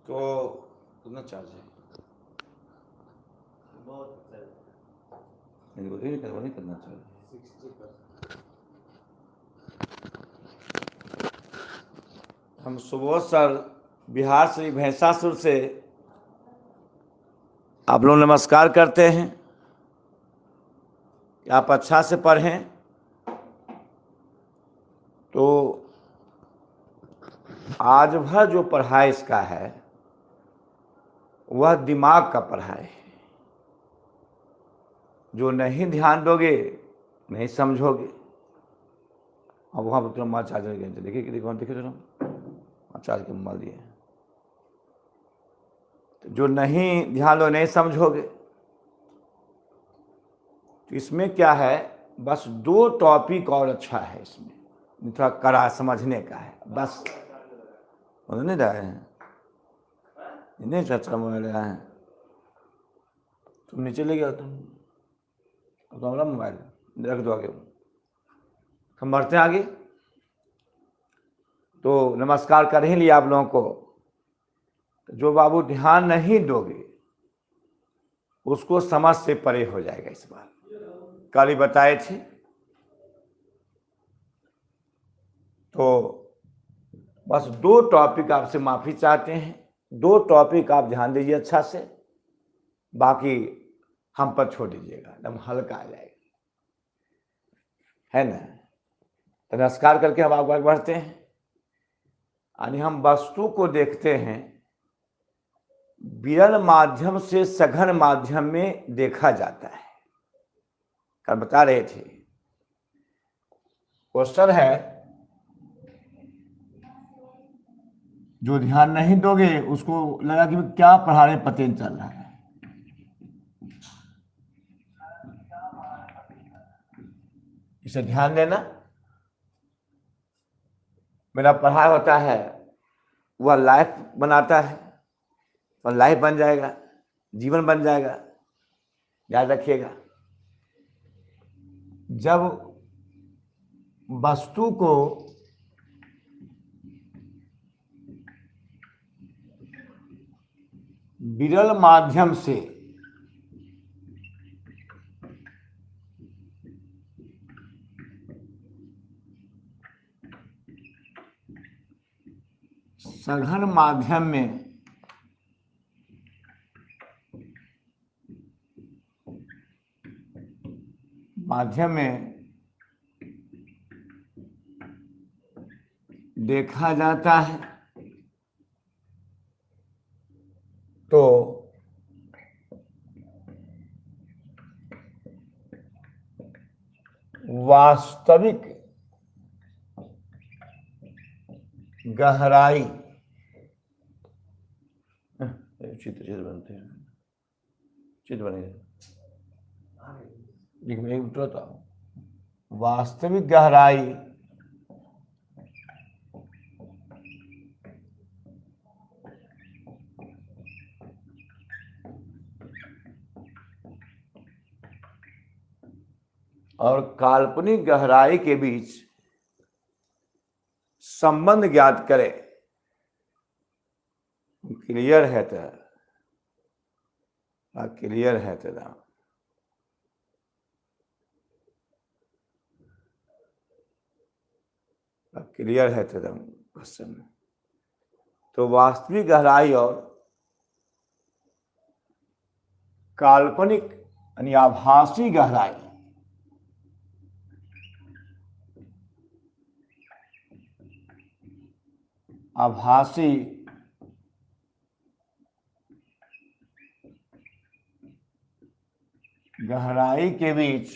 तो कितना चार्ज है? बहुत नहीं करना चाहिए। 60%। हम सुबोध सर बिहार से भैंसासुर से आप लोग नमस्कार करते हैं। आप अच्छा से पढ़ें। तो आज भर जो पढ़ाई इसका है वह दिमाग का पढ़ाई है। जो नहीं ध्यान दोगे नहीं समझोगे। अब वहाँ पर तुम चार्जर गए देखिए कि कौन देखे तुम चार्ज के मोबाइल दिए। तो जो नहीं ध्यान दो नहीं समझोगे। तो इसमें क्या है, बस 2 टॉपिक और अच्छा है इसमें, थोड़ा कड़ा समझने का है बस। नहीं रहे हैं, नहीं चर्चा में रहे हैं। तुम नीचे ले गया तुम तो हमारा मोबाइल रख दो आगे। हम बढ़ते हैं आगे। तो नमस्कार कर ही लिया आप लोगों को। जो बाबू ध्यान नहीं दोगे उसको समझ से परे हो जाएगा। इस बार कल ही बताए थे। तो बस 2 टॉपिक आपसे माफी चाहते हैं। 2 टॉपिक आप ध्यान दीजिए अच्छा से, बाकी हम पर छोड़ दीजिएगा, एकदम हल्का आ जाएगा, है ना। तो नमस्कार करके हम आगे बढ़ते हैं। यानी हम वस्तु को देखते हैं विरल माध्यम से सघन माध्यम में देखा जाता है। कल बता रहे थे। क्वेश्चन है जो ध्यान नहीं दोगे उसको लगा कि क्या पढ़ा रहे पता नहीं चल रहा है। इसे ध्यान देना। मेरा पढ़ाई होता है वह लाइफ बनाता है और लाइफ बन जाएगा, जीवन बन जाएगा। याद रखिएगा, जब वस्तु को विरल माध्यम से सघन माध्यम में देखा जाता है तो वास्तविक गहराई चित्र बनते हैं, चित्र बनेगा। वास्तविक गहराई और काल्पनिक गहराई के बीच संबंध ज्ञात करे। क्लियर है तो क्लियर है तेरा। क्लियर है तेरा क्वेश्चन। तो वास्तविक गहराई और काल्पनिक यानी आभासी गहराई, आभासी गहराई के बीच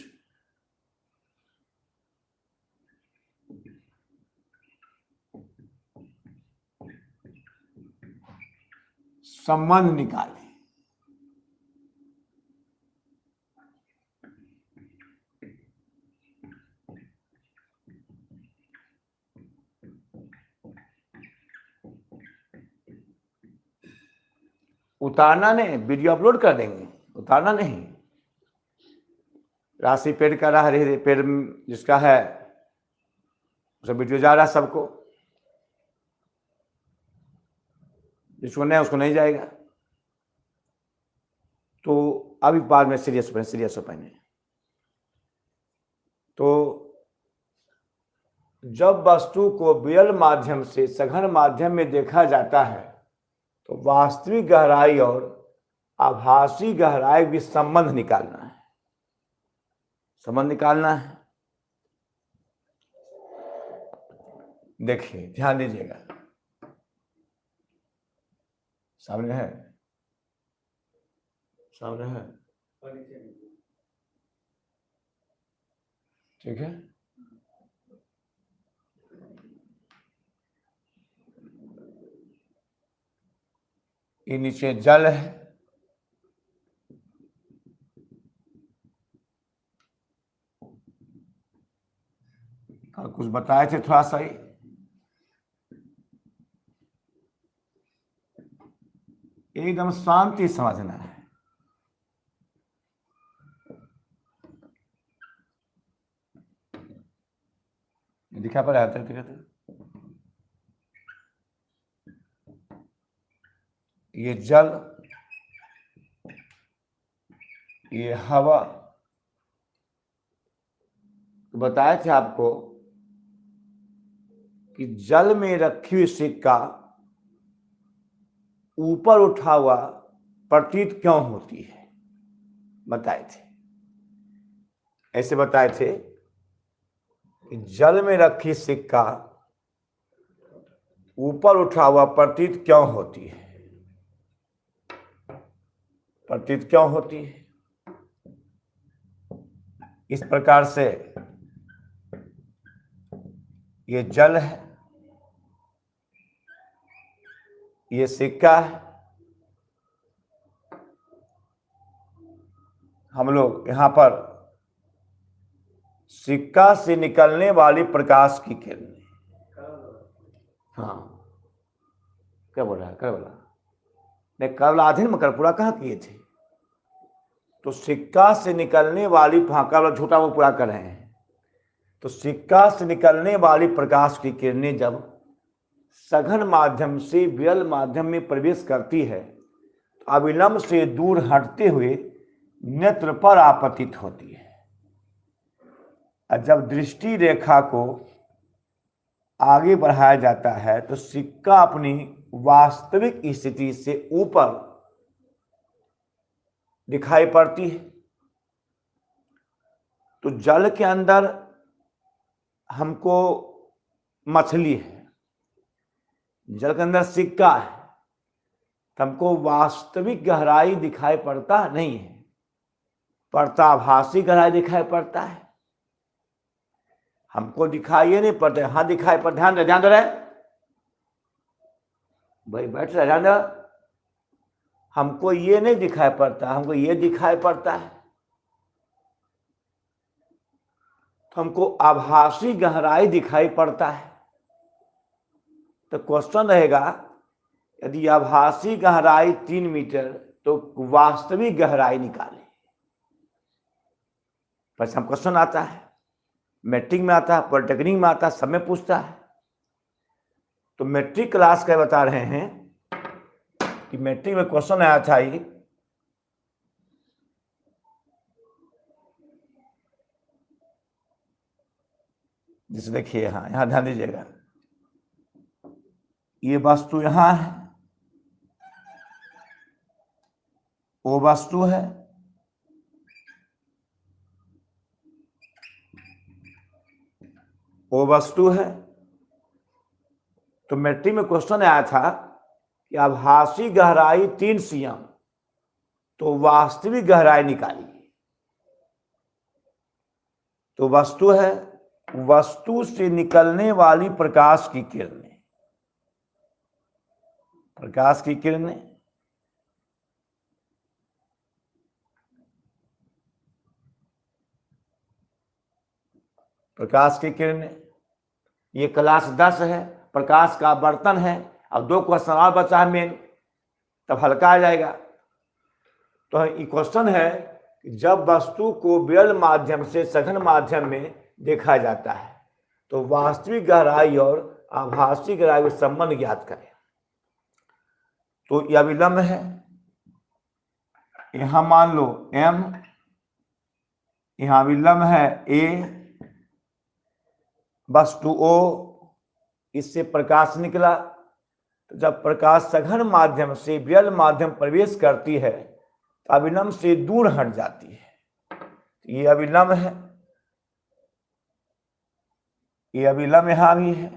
संबंध निकालें। उतारना नहीं, वीडियो अपलोड कर देंगे, उतारना नहीं। राशि पेड कर रहा है, पेड जिसका है उसे वीडियो जा रहा है सबको। जिसको नहीं उसको नहीं जाएगा। तो अभी बाद में सीरियस हो पाएंगे। तो जब वस्तु को विरल माध्यम से सघन माध्यम में देखा जाता है तो वास्तविक गहराई और आभासी गहराई भी संबंध निकालना है, देखिए ध्यान दीजिएगा, सामने है ठीक है। ये नीचे जल है, और कुछ बताए थे थोड़ा सा ही, एकदम शांति समझना है। दिखा पा रहा है? ये जल, ये हवा, तो बताए थे आपको कि जल में रखी हुई सिक्का ऊपर उठा हुआ प्रतीत क्यों होती है, बताए थे। ऐसे बताए थे कि जल में रखी सिक्का ऊपर उठा हुआ प्रतीत क्यों होती है, इस प्रकार से ये जल है, ये सिक्का है। हम लोग यहां पर सिक्का से निकलने वाली प्रकाश की किरण, हाँ क्या बोला नहीं, कल आधे में पूरा कहाँ किए थे। तो सिक्का से निकलने वाली, फांका वाला झूठा वो पूरा कर रहे हैं। तो सिक्का से निकलने वाली प्रकाश की किरणें जब सघन माध्यम से विरल माध्यम में प्रवेश करती है तो अविलंब से दूर हटते हुए नेत्र पर आपतित होती है। और जब दृष्टि रेखा को आगे बढ़ाया जाता है तो सिक्का अपनी वास्तविक स्थिति से ऊपर दिखाई पड़ती है। तो जल के अंदर हमको मछली है, जल के अंदर सिक्का है, तो हमको वास्तविक गहराई दिखाई पड़ता नहीं है, पड़ता आभासी गहराई दिखाई पड़ता है। हमको दिखाई नहीं पड़ता, हाँ दिखाई पड़ता, ध्यान दे रहे भाई, बैठ रहे, ध्यान दे। हमको ये नहीं दिखाई पड़ता, हमको ये दिखाई पड़ता है। तो हमको आभासी गहराई दिखाई पड़ता है। तो क्वेश्चन रहेगा, यदि आभासी गहराई 3 मीटर तो वास्तविक गहराई निकालें। पर हम क्वेश्चन आता है, मैट्रिक में आता है, पॉलिटेक्निक में आता है, सब में पूछता है। तो मैट्रिक क्लास का बता रहे हैं कि मैट्रिक में क्वेश्चन आया था ये, जिसे देखिए यहां ध्यान दीजिएगा, ये वस्तु यहां है, वो वस्तु है, वो वस्तु है। तो मैट्रिक में क्वेश्चन आया था कि आभासी गहराई 3 cm तो वास्तविक गहराई निकालिए। तो वस्तु है, वस्तु से निकलने वाली प्रकाश की किरणें, प्रकाश की किरणें ये क्लास 10 है, प्रकाश का बर्तन है। अब 2 क्वेश्चन और बचा है मेन, तब हल्का आ जाएगा। तो ये क्वेश्चन है कि जब वस्तु को विरल माध्यम से सघन माध्यम में देखा जाता है तो वास्तविक गहराई और आभासी गहराई में संबंध ज्ञात करें। तो यह विलम्ब है। यहां मान लो m, यहां विलम्ब है a, वस्तु O, इससे प्रकाश निकला। तो जब प्रकाश सघन माध्यम से विरल माध्यम प्रवेश करती है तो अविलंब से दूर हट जाती है। ये अविलंब है, ये अविलंब यहां भी है।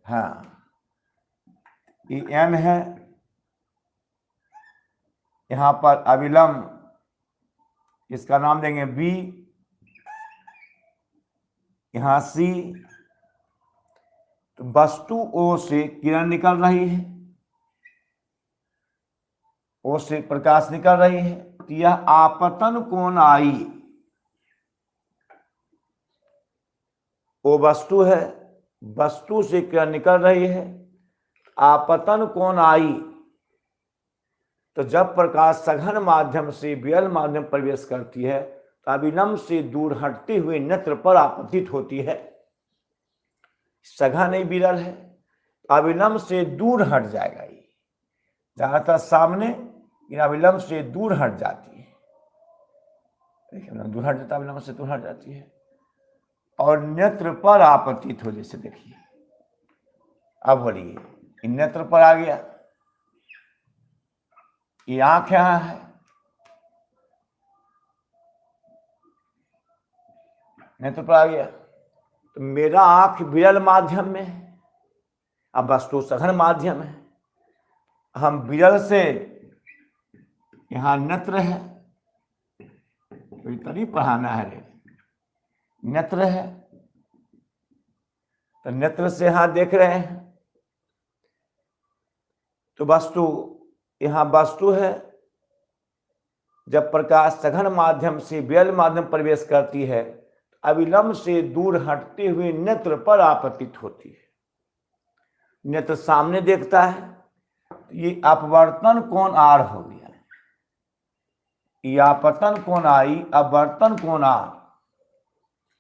हाँ, ये m है, यहां पर अविलंब, इसका नाम देंगे b, यहां c। तो वस्तु O से किरण निकल रही है, O से प्रकाश निकल रही है, तो यह आपतन कोण I, O वस्तु है, वस्तु से किरण निकल रही है, आपतन कोण I। तो जब प्रकाश सघन माध्यम से विरल माध्यम प्रवेश करती है तो अविलंब से दूर हटते हुए नेत्र पर आपतित होती है। सघन नहीं विरल है, अविलंब से दूर हट जाएगा। ये ज्यादातर सामने, अविलंब से दूर हट जाती है। देखिए ना, दूर हट जाता, अविलंब से दूर हट जाती है और नेत्र पर आपतित हो। जैसे देखिए, अब बोलिए, नेत्र पर आ गया, ये आंख यहां है, नेत्र पर आ गया। तो मेरा आंख विरल माध्यम में है, अब वस्तु सघन माध्यम है। हम विरल से, यहां नेत्र है, कोई तरी पढ़ाना है रे, नेत्र है, तो नेत्र से यहां देख रहे हैं। तो वस्तु, यहां वस्तु है, जब प्रकाश सघन माध्यम से विरल माध्यम प्रवेश करती है अविलंब से दूर हटते हुए नेत्र पर आपतित होती है। नेत्र सामने देखता है, ये अपवर्तन कोण R हो गया, ये आपतन कोण I, अपवर्तन कोण R।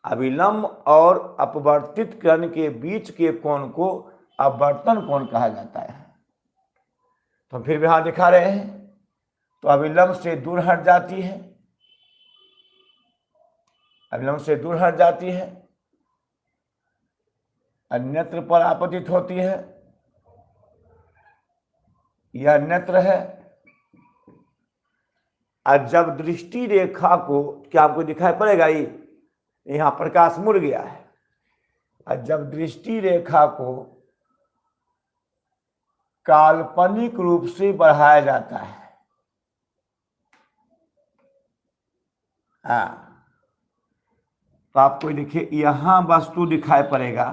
अविलंब और अपवर्तित किरण के बीच के कोण को अपवर्तन कोण कहा जाता है। तो फिर यहां दिखा रहे हैं, तो अविलंब से दूर हट जाती है, अविलंब से दूर हट जाती है, नेत्र पर आपतित होती है। यह नेत्र है, और जब दृष्टि रेखा को, क्या आपको दिखाई पड़ेगा, ये यहां प्रकाश मुड़ गया है, और जब दृष्टि रेखा को काल्पनिक रूप से बढ़ाया जाता है, तो आपको देखिए यहां वस्तु दिखाई पड़ेगा,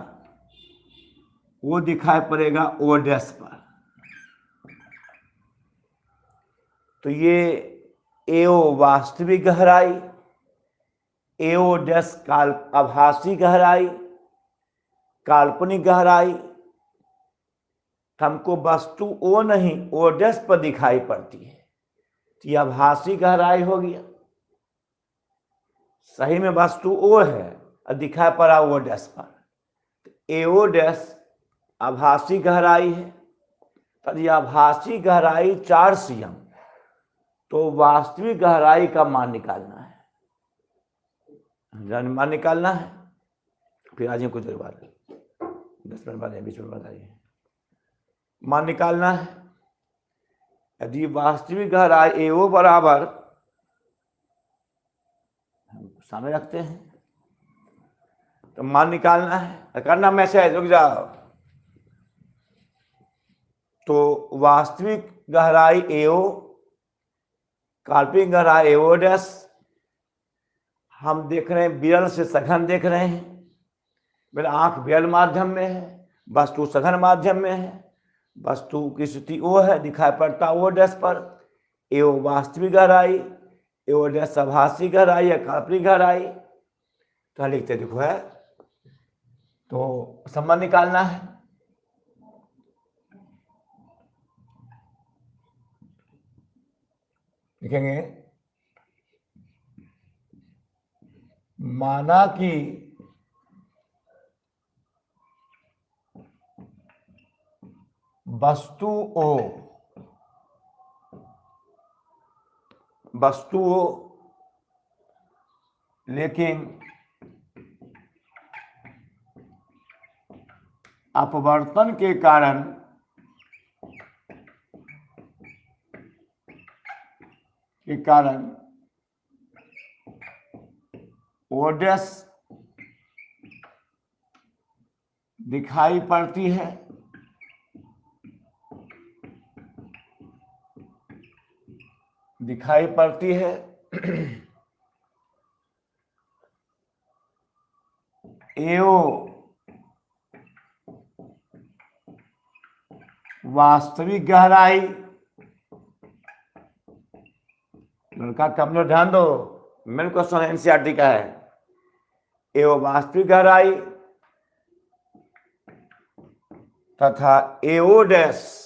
वो दिखाई पड़ेगा O डैश पर। तो ये AO वास्तविक गहराई, AO डैश आभासी गहराई, काल्पनिक गहराई। हमको वस्तु O नहीं, O डैश पर दिखाई पड़ती है, तो यह आभासी गहराई हो गया। सही में वस्तु O है और दिखाई पड़ा O डैश पर, AO डैश आभासी गहराई है। तो यह आभासी गहराई 4 cm, तो वास्तविक गहराई का मान निकालना है, मान निकालना है। फिर आज कुछ देर बाद 10 मिनट बाद 20 मिनट बाद आइए, मान निकालना है। यदि वास्तविक गहराई AO बराबर, सामने रखते हैं, तो मान निकालना है, करना मैसेज, रुक जाओ। तो वास्तविक गहराई AO, काल्पनिक गहराई AO डैश। हम देख रहे हैं विरल से सघन देख रहे हैं, मेरा आंख विरल माध्यम में है, वस्तु सघन माध्यम में है, वस्तु की स्थिति O है, दिखाई पड़ता O डैश पर। AO वास्तविक गहराई, AO डैश आभासी गहराई या काल्पनिक गहराई। तो लिखते देखो है, तो संबंध निकालना है। लिखेंगे, माना कि वस्तु ओ, वस्तु ओ, लेकिन अपवर्तन के कारण ओडेस दिखाई पड़ती है, एओ वास्तविक गहराई, लड़का कम लोग ध्यान दो, मेन क्वेश्चन एनसीईआरटी का है। एओ वास्तविक गहराई तथा एओडेस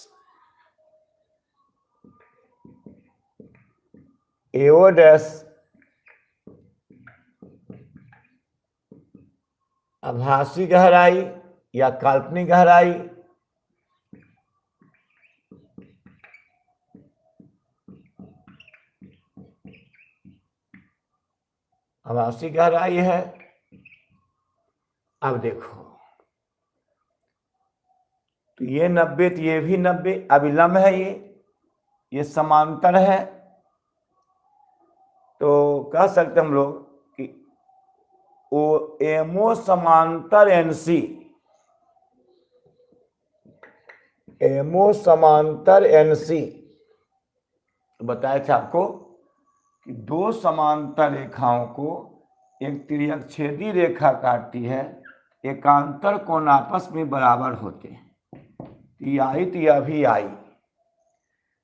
आभासी गहराई या काल्पनिक गहराई, आभासी गहराई है। अब देखो, तो ये 90 तो ये भी 90, अविलंब है, ये समांतर है, तो कह सकते हम लोग कि ओ एमओ समांतर एनसी, एमओ समांतर एनसी बताया था आपको कि दो समांतर रेखाओं को एक तिर्यकछेदी रेखा काटती है, एकांतर कोण आपस में बराबर होते हैं, आई तो यह भी आई,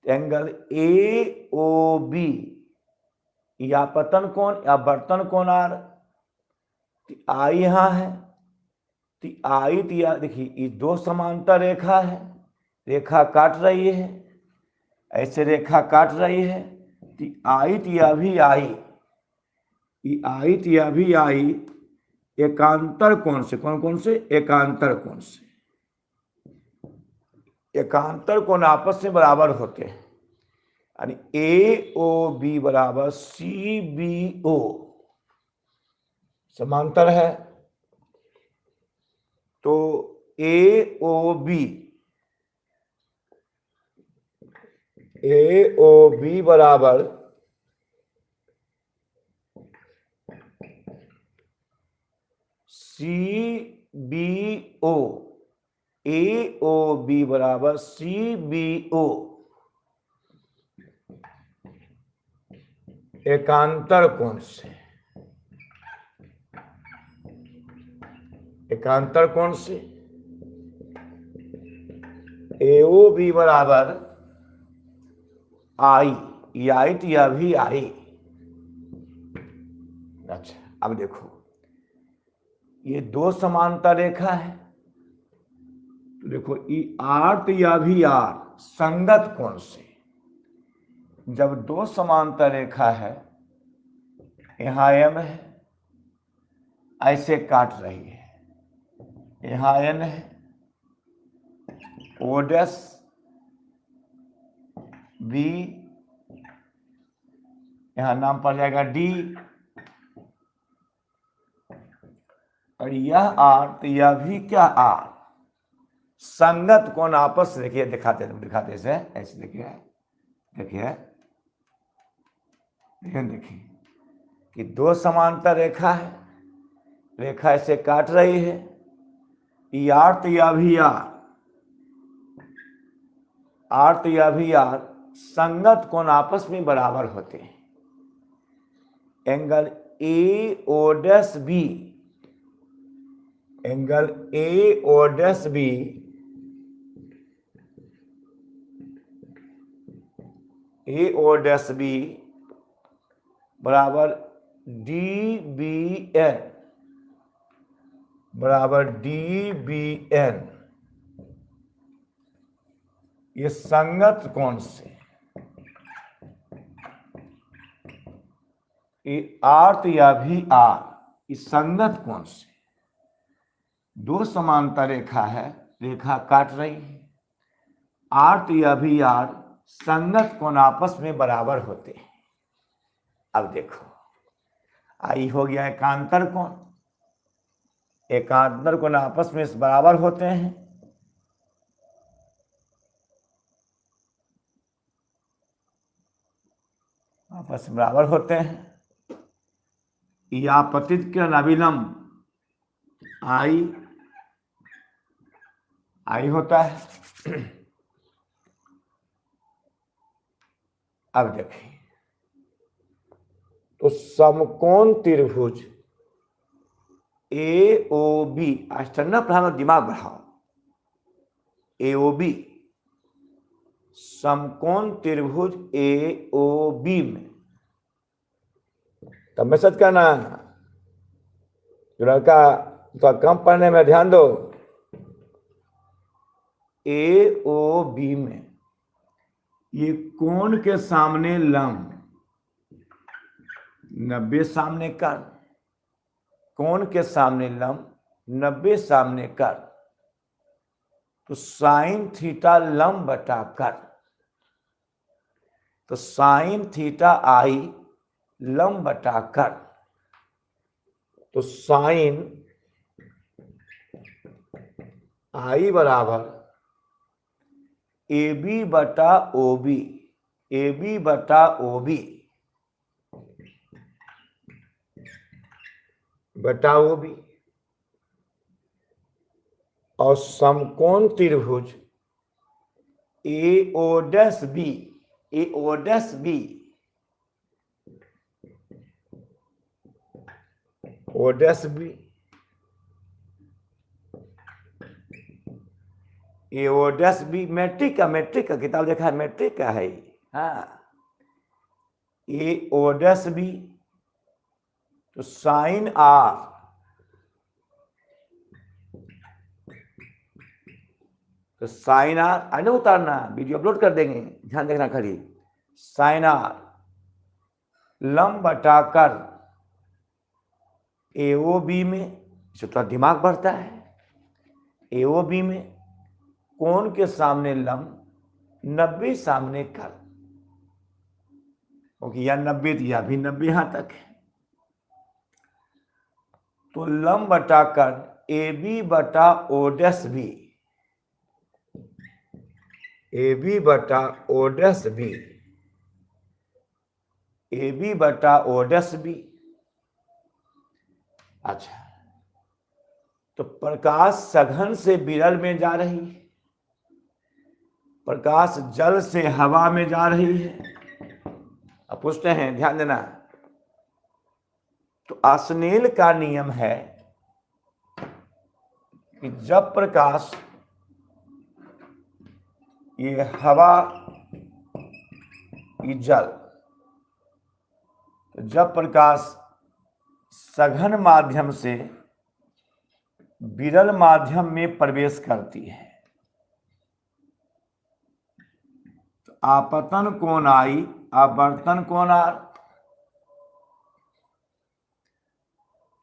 एंगल ए ओ बी या पतन कोण या वर्तन कोण आर, आई यहाँ है, तो आई तो यह देखिए ये दो समांतर रेखा है, रेखा काट रही है, ऐसे रेखा काट रही है, तो आई तो यह भी आई, आई तो यह भी आई एकांतर कोण से, कौन से एकांतर कोण से, एकांतर कोण आपस में बराबर होते हैं, यानी ए ओ बी बराबर सी बी ओ समांतर है, तो ए ओ बी बराबर सी बी ओ, ए ओ बी बराबर सी बी ओ एकांतर कोण से, एकांतर कोण से, ए ओ बी बराबर आई, आई तो यह भी आई। अच्छा अब देखो, ये दो समांतर रेखा है, तो देखो ई आर तो यह भी आर संगत कोण से, जब दो समांतर रेखा है, यहां एम है, ऐसे काट रही है, यहां एन है, ओडेस बी, यहां नाम पड़ जाएगा डी, और यह आर तो यह भी क्या आर, संगत कोण आपस से, देखिए दिखाते से ऐसे, देखिए कि दो समांतर रेखा है, रेखा ऐसे काट रही है, आर तो यह भी आर तो यह भी आर संगत कोण आपस में बराबर होते हैं, एंगल ए ओडेस बी, एंगल ए ओडेस बी बराबर डी बी एन, ये संगत कोण से, ये आर तो यह भी आर, इस संगत कोण से दो समांतर रेखा है, रेखा काट रही है, आर्त या भी आर संगत कोण आपस में बराबर होते हैं। अब देखो, आई हो गया एकांतर कोण, एकांतर कोण आपस में बराबर होते हैं। आपस में बराबर होते हैं। या पतित किरण अभिलंब आई होता है। अब देखिए, तो समकोण त्रिभुज ए ओ बी, आश्चर्य प्रधान दिमाग बढ़ाओ, ए ओ बी समकोण त्रिभुज ए ओ बी में, तब मैं सच कहना, जो लड़का तो कम पढ़ने में ध्यान दो, ए ओ बी में ये कोण के सामने लंब 90 सामने कर, कोण के सामने लंब 90 सामने कर, तो साइन थीटा लंब बटा कर, तो साइन थीटा आई लंब बटा कर, तो साइन आई बराबर ए बी बटा ओ बी, ए बी बटा ओ बी बटा ओ बी, और समकोण त्रिभुज A O dash B, A O dash B, O dash B, A O dash B, matric का किताब देखा है, मैट्रिक का है। हाँ, ए ओ डैश बी, तो साइन आर, तो साइन आर आने उतारना, वीडियो अपलोड कर देंगे, ध्यान देखना खाली, साइन आर लंब बटा कर ए ओ बी में, इससे थोड़ा दिमाग बढ़ता है, ए ओ बी में कोण के सामने लंब 90 सामने कर, क्योंकि यह 90 या भी 90 यहां तक है, तो लंब बटा कर ए बी बटा O dash B, A B बटा O dash B, A B बटा ओ डैश बी। अच्छा, तो प्रकाश सघन से विरल में जा रही है, प्रकाश जल से हवा में जा रही है। अब पूछते हैं, ध्यान देना, तो आसनेल का नियम है कि जब प्रकाश, ये हवा, ये जल, तो जब प्रकाश सघन माध्यम से विरल माध्यम में प्रवेश करती है, तो आपतन कोण आई, आवर्तन कोण आर,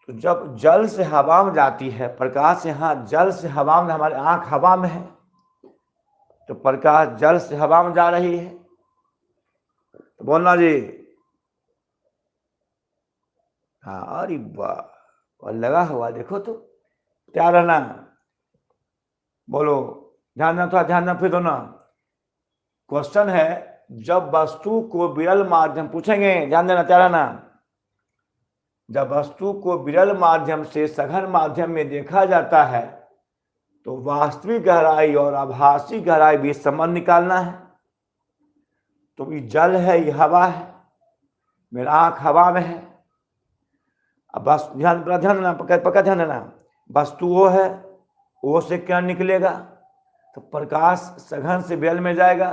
तो जब जल से हवा में जाती है प्रकाश, यहां जल से हवा में, हमारी आंख हवा में है, तो प्रकाश जल से हवा में जा रही है, तो बोलना जी, हाँ, अरे वाह, और लगा हुआ देखो, तो क्या रहना, बोलो, ध्यान देना, थोड़ा ध्यान देना, फिर दो ना। क्वेश्चन है, जब वस्तु को विरल माध्यम, पूछेंगे, ध्यान देना, क्या रहना, जब वस्तु को विरल माध्यम से सघन माध्यम में देखा जाता है, तो वास्तविक गहराई और आभासी गहराई बीच संबंध निकालना है। तो ये जल है, ये हवा है, मेरा आंख हवा में है। अब बस ध्यान देना, पक्का ध्यान देना, वस्तु वो है, वो से क्या निकलेगा, तो प्रकाश सघन से विरल में जाएगा,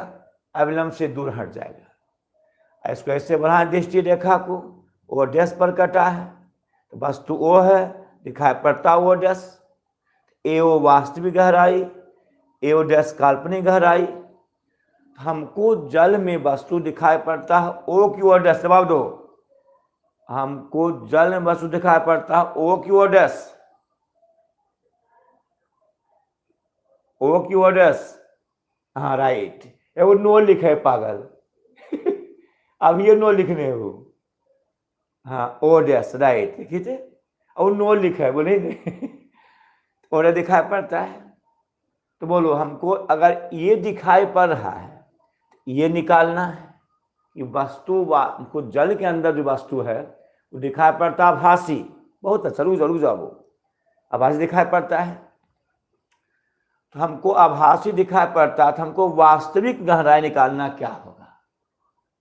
अविलंब से दूर हट जाएगा। इसको ऐसे बढ़ाएं दृष्टि रेखा को, ओ डैश पर कटा है, तो वस्तु ओ है, दिखाई पड़ता ओ डैश, ए ओ वास्तविक गहराई, ए ओ डैश काल्पनिक गहराई। हमको जल में वस्तु दिखाई पड़ता है, ओ की ओ डैश, जवाब दो, हमको जल में वस्तु दिखाई पड़ता है, ओ की ओ डैश, ओ की ओ डैश, हाँ राइट, वो नो लिखे पागल। अब ये नो लिखने हो, हाँ ओ डैश राइट लिखी थे, और नो लिखा है वो नहीं। और दिखाई पड़ता है। तो बोलो हमको अगर ये दिखाई पड़ रहा है, ये निकालना है कि वस्तु को जल के अंदर जो वस्तु है वो दिखाई पड़ता है आभासी। बहुत अच्छा, रुक जाओ, वो आभासी दिखाई पड़ता है, तो हमको आभासी दिखाई पड़ता है, तो हमको वास्तविक गहराई निकालना क्या होगा,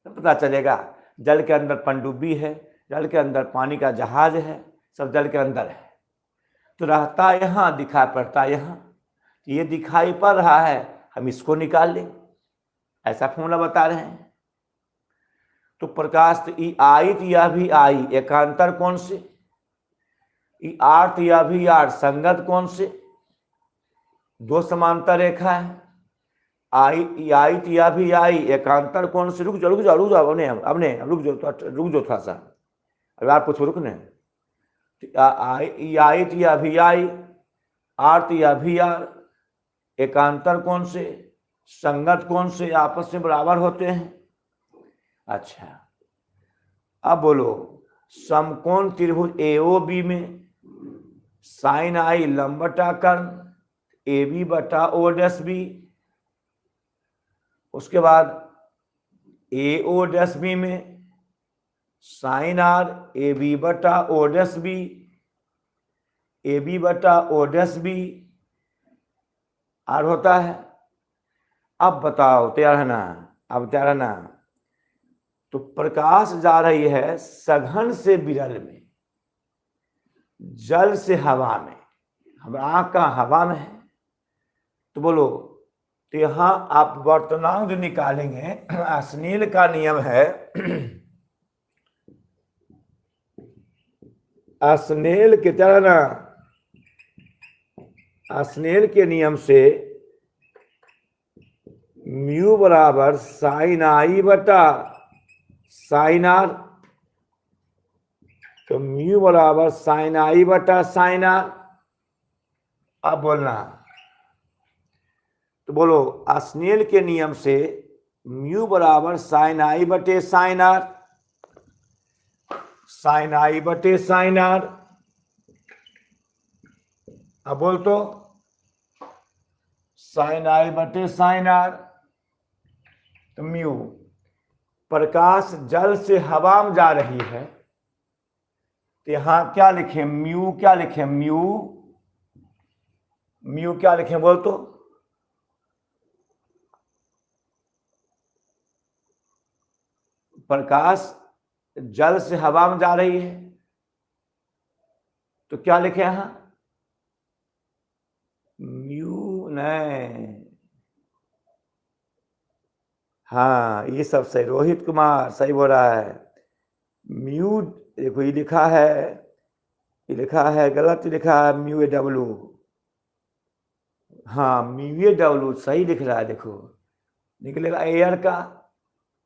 तो पता चलेगा। जल के अंदर पनडुब्बी है, जल के अंदर पानी का जहाज है, सब जल के अंदर है, तो रहता यहाँ दिखाई पड़ता यहाँ, ये दिखाई पड़ रहा है, हम इसको निकाल लें, ऐसा फॉर्मूला बता रहे हैं। तो प्रकाश ई आयत या भी आई एकांतर कौन से, ई आर्त या भी आर संगत कौन से, दो समांतर रेखा है। आयत या भी आई एकांतर कौन से, रुक जाओ रुक जाओ थोड़ा सा, अब आप पूछो रुकने। आयत या भी आई, आर्त या भी आर, एकांतर कौन से, संगत कौन से, आपस में बराबर होते हैं। अच्छा अब बोलो, समकोण त्रिभुज एओबी में साइन आई लंब बटा कर्ण, ए बी बटा ओ डैश बी, उसके बाद ए ओ डैश बी में साइन आर ए बी बटा O dash B, A B बटा ओ डैश बी आर होता है। अब बताओ, तैयार है ना, अब तैयार है ना। तो प्रकाश जा रही है सघन से विरल में, जल से हवा में, हम आँख का हवा में है। तो बोलो, तो यहां आप वर्तनांक जो निकालेंगे, स्नेल का नियम है, स्नेल के तरह ना, स्नेल के नियम से म्यू बराबर साइन आई बटा साइन आर, तो म्यू बराबर साइन आई बटा साइन आर। अब बोलना, तो बोलो स्नेल के नियम से म्यू बराबर साइन आई बटे साइन आर, साइन आई बटे साइन आर। अब बोल तो साइन आई बटे साइन आर, तो म्यू, प्रकाश जल से हवा में जा रही है, तो यहां क्या लिखे, म्यू क्या लिखे, म्यू क्या लिखे बोल तो, प्रकाश जल से हवा में जा रही है, तो क्या लिखे यहां, म्यू नहीं, हाँ ये सब सही, रोहित कुमार सही बोल रहा है। म्यू देखो ये लिखा है, ये लिखा है गलत लिखा है, म्यू ए डब्ल्यू, हाँ म्यू ए डब्ल्यू सही लिख रहा है, देखो निकलेगा एयर का,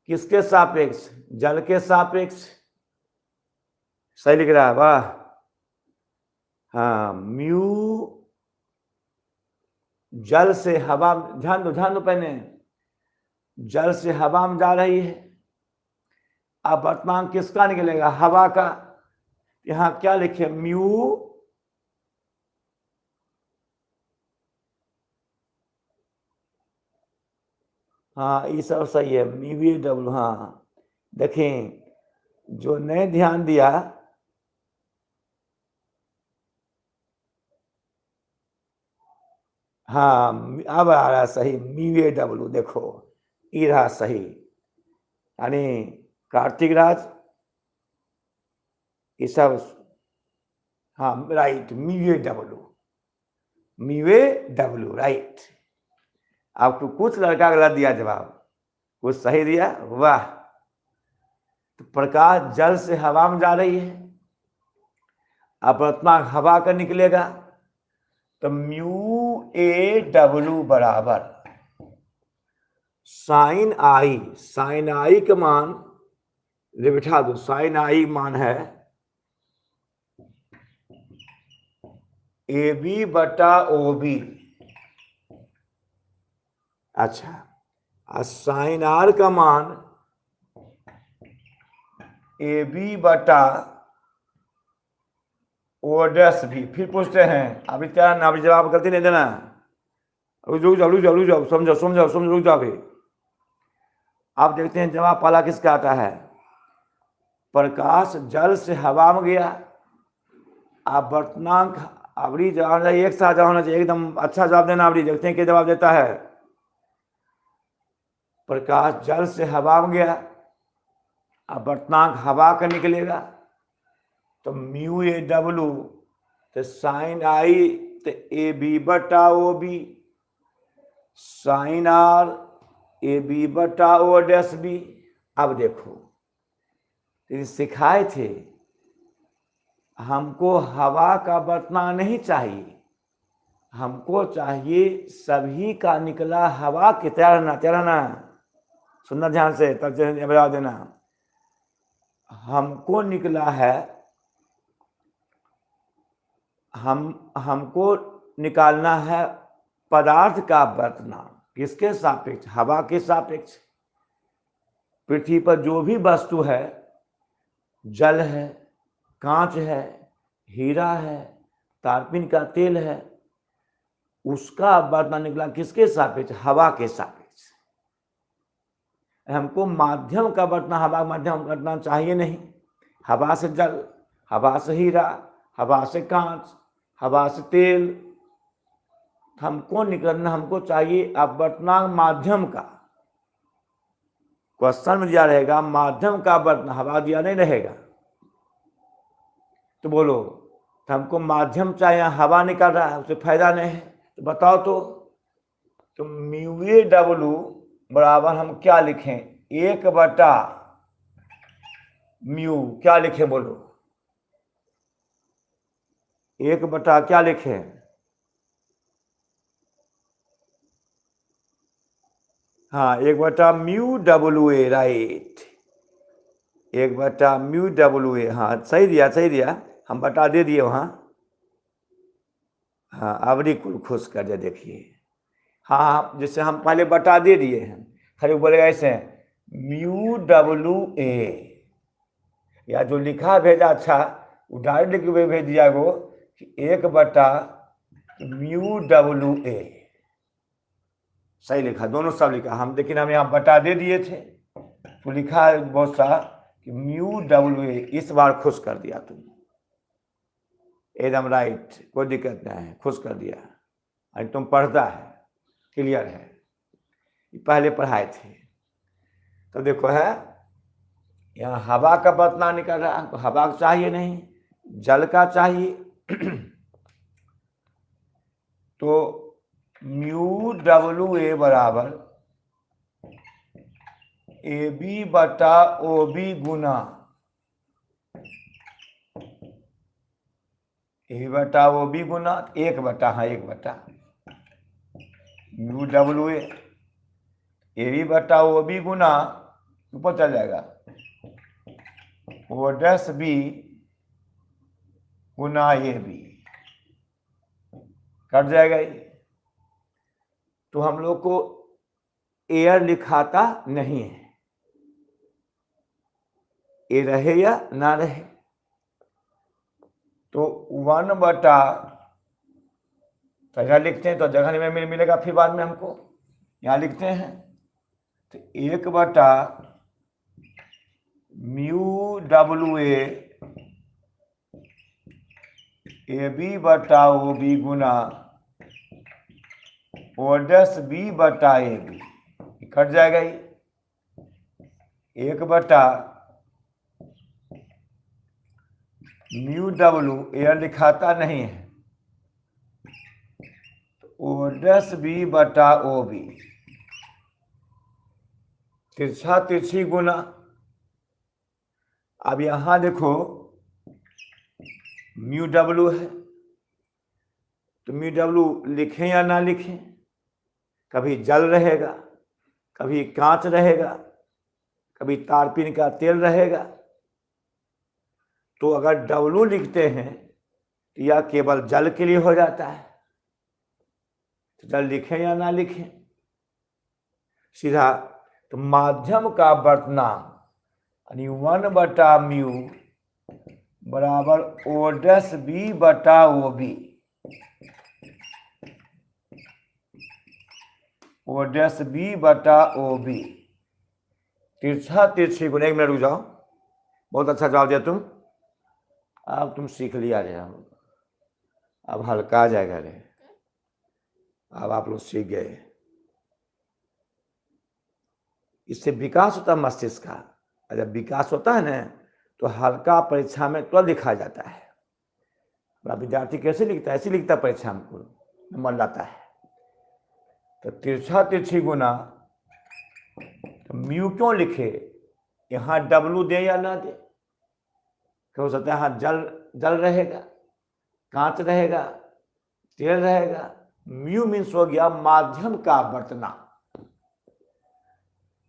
किसके सापेक्ष, जल के सापेक्ष, सही लिख रहा है, वाह। हाँ म्यू जल से हवा, ध्यान दो पहले, जल से हवा में जा रही है, अब वर्तमान किसका निकलेगा, हवा का, यहां क्या लिखे, म्यू हाँ ये सब सही है, म्यू डब्ल्यू, हाँ देखें जो नहीं ध्यान दिया, हाँ अब आ रहा सही, म्यू डब्ल्यू देखो ये रहा सही, यानी कार्तिक राज ये सब, हाँ राइट, म्यू डब्ल्यू राइट। आपको कुछ लड़का गलत दिया जवाब, कुछ सही दिया, वाह। तो प्रकाश जल से हवा में जा रही है, अपवर्तनांक हवा का निकलेगा, तो म्यू ए डब्ल्यू बराबर साइन आई का मान बिठा दो, साइन आई मान है ए बी बटा ओ बी, अच्छा, साइन आर का मान ए बी बटा ओ डैश भी। फिर पूछते हैं, अभी क्या ना, अभी जवाब गलती नहीं देना, रुक जाओ, समझो रुक जाओ अभी। आप देखते हैं जवाब पहला किसका आता है, प्रकाश जल से हवा में गया। आप वर्तनांक अवरी जवाब एक साथ जवाब होना चाहिए, एकदम अच्छा जवाब देना। अवरी देखते हैं क्या जवाब देता है। प्रकाश जल से हवा में गया, अब वर्तनांक हवा का निकलेगा, तो म्यू ए डब्लू, तो साइन आई तो ए बी बटा O B, sine R A B बटा ओ डैश बी। अब देखो, सिखाए थे हमको हवा का वर्तनांक नहीं चाहिए, हमको चाहिए सभी का निकला हवा के। तैरना सुनना ध्यान से, तब जवाब देना। हमको निकला है, हमको निकालना है पदार्थ का वर्तनांक किसके सापेक्ष, हवा के सापेक्ष। पृथ्वी पर जो भी वस्तु है, जल है, कांच है, हीरा है, तारपीन का तेल है, उसका वर्तनांक निकला किसके सापेक्ष, हवा के सापेक्ष। हमको माध्यम का वर्तनांक, हवा माध्यम करना चाहिए नहीं। हवा से जल, हवा से हीरा, हवा से कांच, हवा से तेल, हमको निकलना, हमको चाहिए अब वर्तनांक माध्यम का। क्वेश्चन में दिया रहेगा माध्यम का वर्तनांक, हवा दिया नहीं रहेगा, तो बोलो तो हमको माध्यम चाहिए, हवा निकल रहा है, उसे फायदा नहीं है, तो बताओ तो म्यू ए डब्लू बराबर हम क्या लिखें, 1 म्यू, क्या लिखें बोलो, 1 क्या लिखें, हाँ 1 mu A, right, 1 mu A, हाँ सही दिया, हम बता दे दिए वहाँ। हाँ अवरी कुल खुश कर दे, देखिए हाँ, जैसे हम पहले बता दे दिए हैं, खाली बोलेगा ऐसे म्यू ए, या जो लिखा भेजा अच्छा वो डायरेक्ट लिख के भेज दिया वो कि 1 म्यू ए, सही लिखा, दोनों सब लिखा हम, लेकिन हम यहाँ बता दे दिए थे तो लिखा है बहुत सा कि म्यू ए, इस बार खुश कर दिया तुम, एकदम राइट, कोई दिक्कत नहीं है, खुश कर दिया। अरे तुम पढ़ता है, क्लियर है, पहले पढ़ाए थे। तो देखो है यहाँ हवा का वर्तनांक निकल रहा है, तो हवा का चाहिए नहीं, जल का चाहिए, तो म्यू ए बराबर ए बी बटा ओ बी गुना ए बटा ओ बी गुना 1 हाँ 1 म्यू ए बी बटा ओ बी गुना ऊपर चल जाएगा ओ डैश बी गुना ए बी, कट जाएगा ये। तो हम लोग को एयर लिखाता नहीं है, ए रहे या ना रहे, तो 1 तो यहाँ लिखते हैं, तो जगह में मिलेगा फिर बाद में हमको, यहाँ लिखते हैं तो 1 म्यू ए बी बटा ओ बी गुना ओ डैश बी बटा ए बी, कट जाएगा ये 1 म्यू एयर लिखाता नहीं है, ओ डैश बी बटा ओ बी, तिरछा तिरछी गुना। अब यहां देखो म्यू है, तो म्यू लिखें या ना लिखें, कभी जल रहेगा, कभी कांच रहेगा, कभी तारपीन का तेल रहेगा। तो अगर डब्लू लिखते हैं तो यह केवल जल के लिए हो जाता है, तो जल लिखें या ना लिखें, सीधा। तो माध्यम का वर्तनांक यानी 1/म्यू बराबर ओ डैश बी बटा O B, O dash B बटा ओ बी। तिरछा तिरछी गुना, एक मिनट रुक जाओ, बहुत अच्छा जवाब दिया तुम। अब तुम सीख लिया रे, अब हल्का आ जाएगा रे, अब आप लोग सीख गए। इससे विकास होता है मस्तिष्क का, और जब विकास होता है ना तो हल्का परीक्षा में तो लिखा जाता है। विद्यार्थी कैसे लिखता है, ऐसे लिखता है परीक्षा में, नंबर लाता है। तो तिरछा तिरछी गुना, तो म्यू क्यों लिखे, यहाँ डब्लू दे या ना दे, क्या हो सकता है यहाँ जल रहेगा, कांच रहेगा, तेल रहेगा। म्यू मीन्स हो गया माध्यम का वर्तनांक।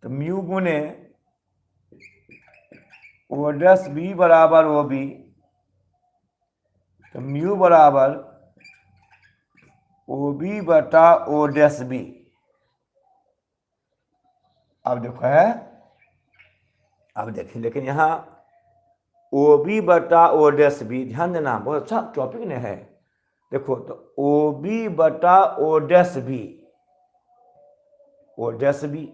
तो म्यू गुने ओ डैश बी बराबर ओ बी, तो म्यू बराबर ओ बी बटा ओ डैश बी। अब देखो है, अब देखिए, लेकिन यहाँ ओ बी बटा ओ डैश बी, ध्यान देना, बहुत अच्छा टॉपिक ने है। देखो तो ओ बी बटा O dash B, O dash B,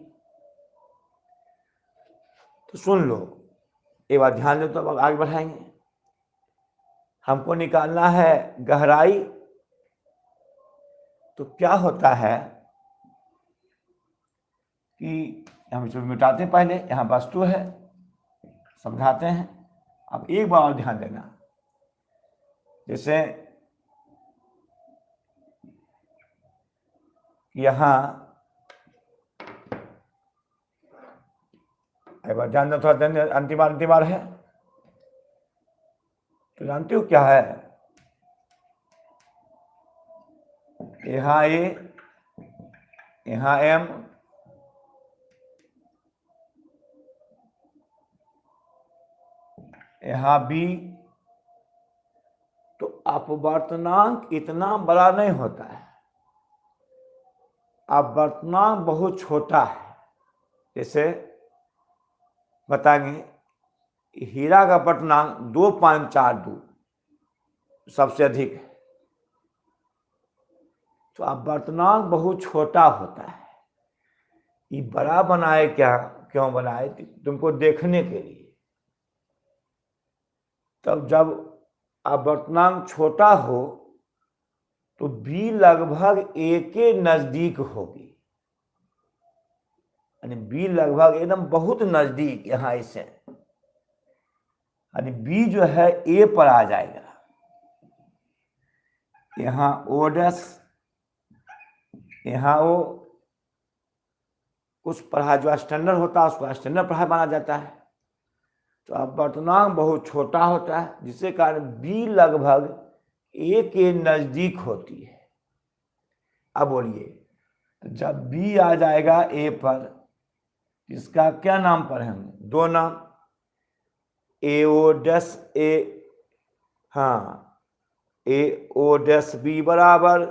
तो सुन लो एक बार ध्यान दो, तो अब आगे बढ़ाएंगे। हमको निकालना है गहराई। तो क्या होता है कि हम इसको मिटाते हैं, पहले यहाँ वस्तु है, समझाते हैं। अब एक बार और ध्यान देना, जैसे यहाँ एक बार ध्यान दो, थोड़ा अंतिम बार है, तो जानते हो क्या है, यहाँ ए, यहाँ एम, यहाँ बी। तो अपवर्तनांक इतना बड़ा नहीं होता है, अपवर्तनांक बहुत छोटा है। जैसे बताएंगे, हीरा का अपवर्तनांक 2.42 सबसे अधिक है। तो अपवर्तनांक बहुत छोटा होता है। ये बड़ा बनाए क्या, क्यों बनाए, तुमको देखने के लिए। तब जब अपवर्तनांक छोटा हो तो बी लगभग ए के नजदीक होगी, यानी बी लगभग एकदम बहुत नजदीक, यहां इसे, यानी बी जो है ए पर आ जाएगा। यहाँ ओ डैश, यहाँ ओ, कुछ पढ़ाई जो स्टैंडर्ड होता है उसको स्टैंडर्ड पढ़ाई माना जाता है। तो अपवर्तनांक बहुत छोटा होता है, जिससे कारण बी लगभग ए के नजदीक होती है। अब बोलिए, तो जब बी आ जाएगा ए पर, इसका क्या नाम पर है, हम दो नाम, ए ओ डैश ए, हाँ ए ओ डैश बी बराबर,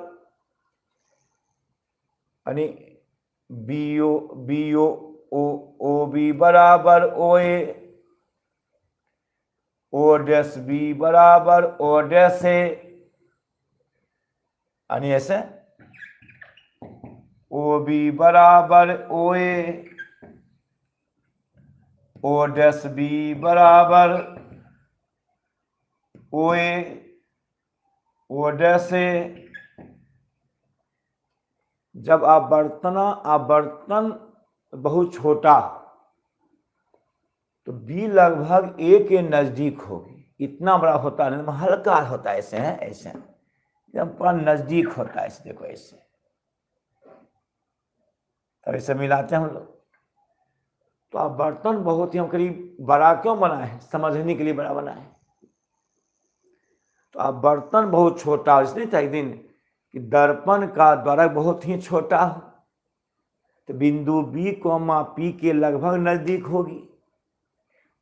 यानी बी ओ बी बराबर ओ ए, ओ डैश बी बराबर ओ डैश ए, यानी ऐसे ओ बी बराबर ओ ए, ओ डैश बी बराबर ओ ए, ओ डैश ए। जब आवर्तन बहुत छोटा तो बी लगभग ए के नजदीक होगी। इतना बड़ा होता है, हल्का होता है, ऐसे है, ऐसे एकदम पूरा नजदीक होता है, ऐसे देखो ऐसे, तब ऐसे मिलाते हैं हम लोग। तो आवर्तन बहुत ही हम करीब बड़ा क्यों बना है, समझने के लिए बड़ा बना है। तो आवर्तन बहुत छोटा, इसलिए था एक दिन कि दर्पण का द्वारा बहुत ही छोटा हो, तो बिंदु बी कोमा पी के लगभग नजदीक होगी।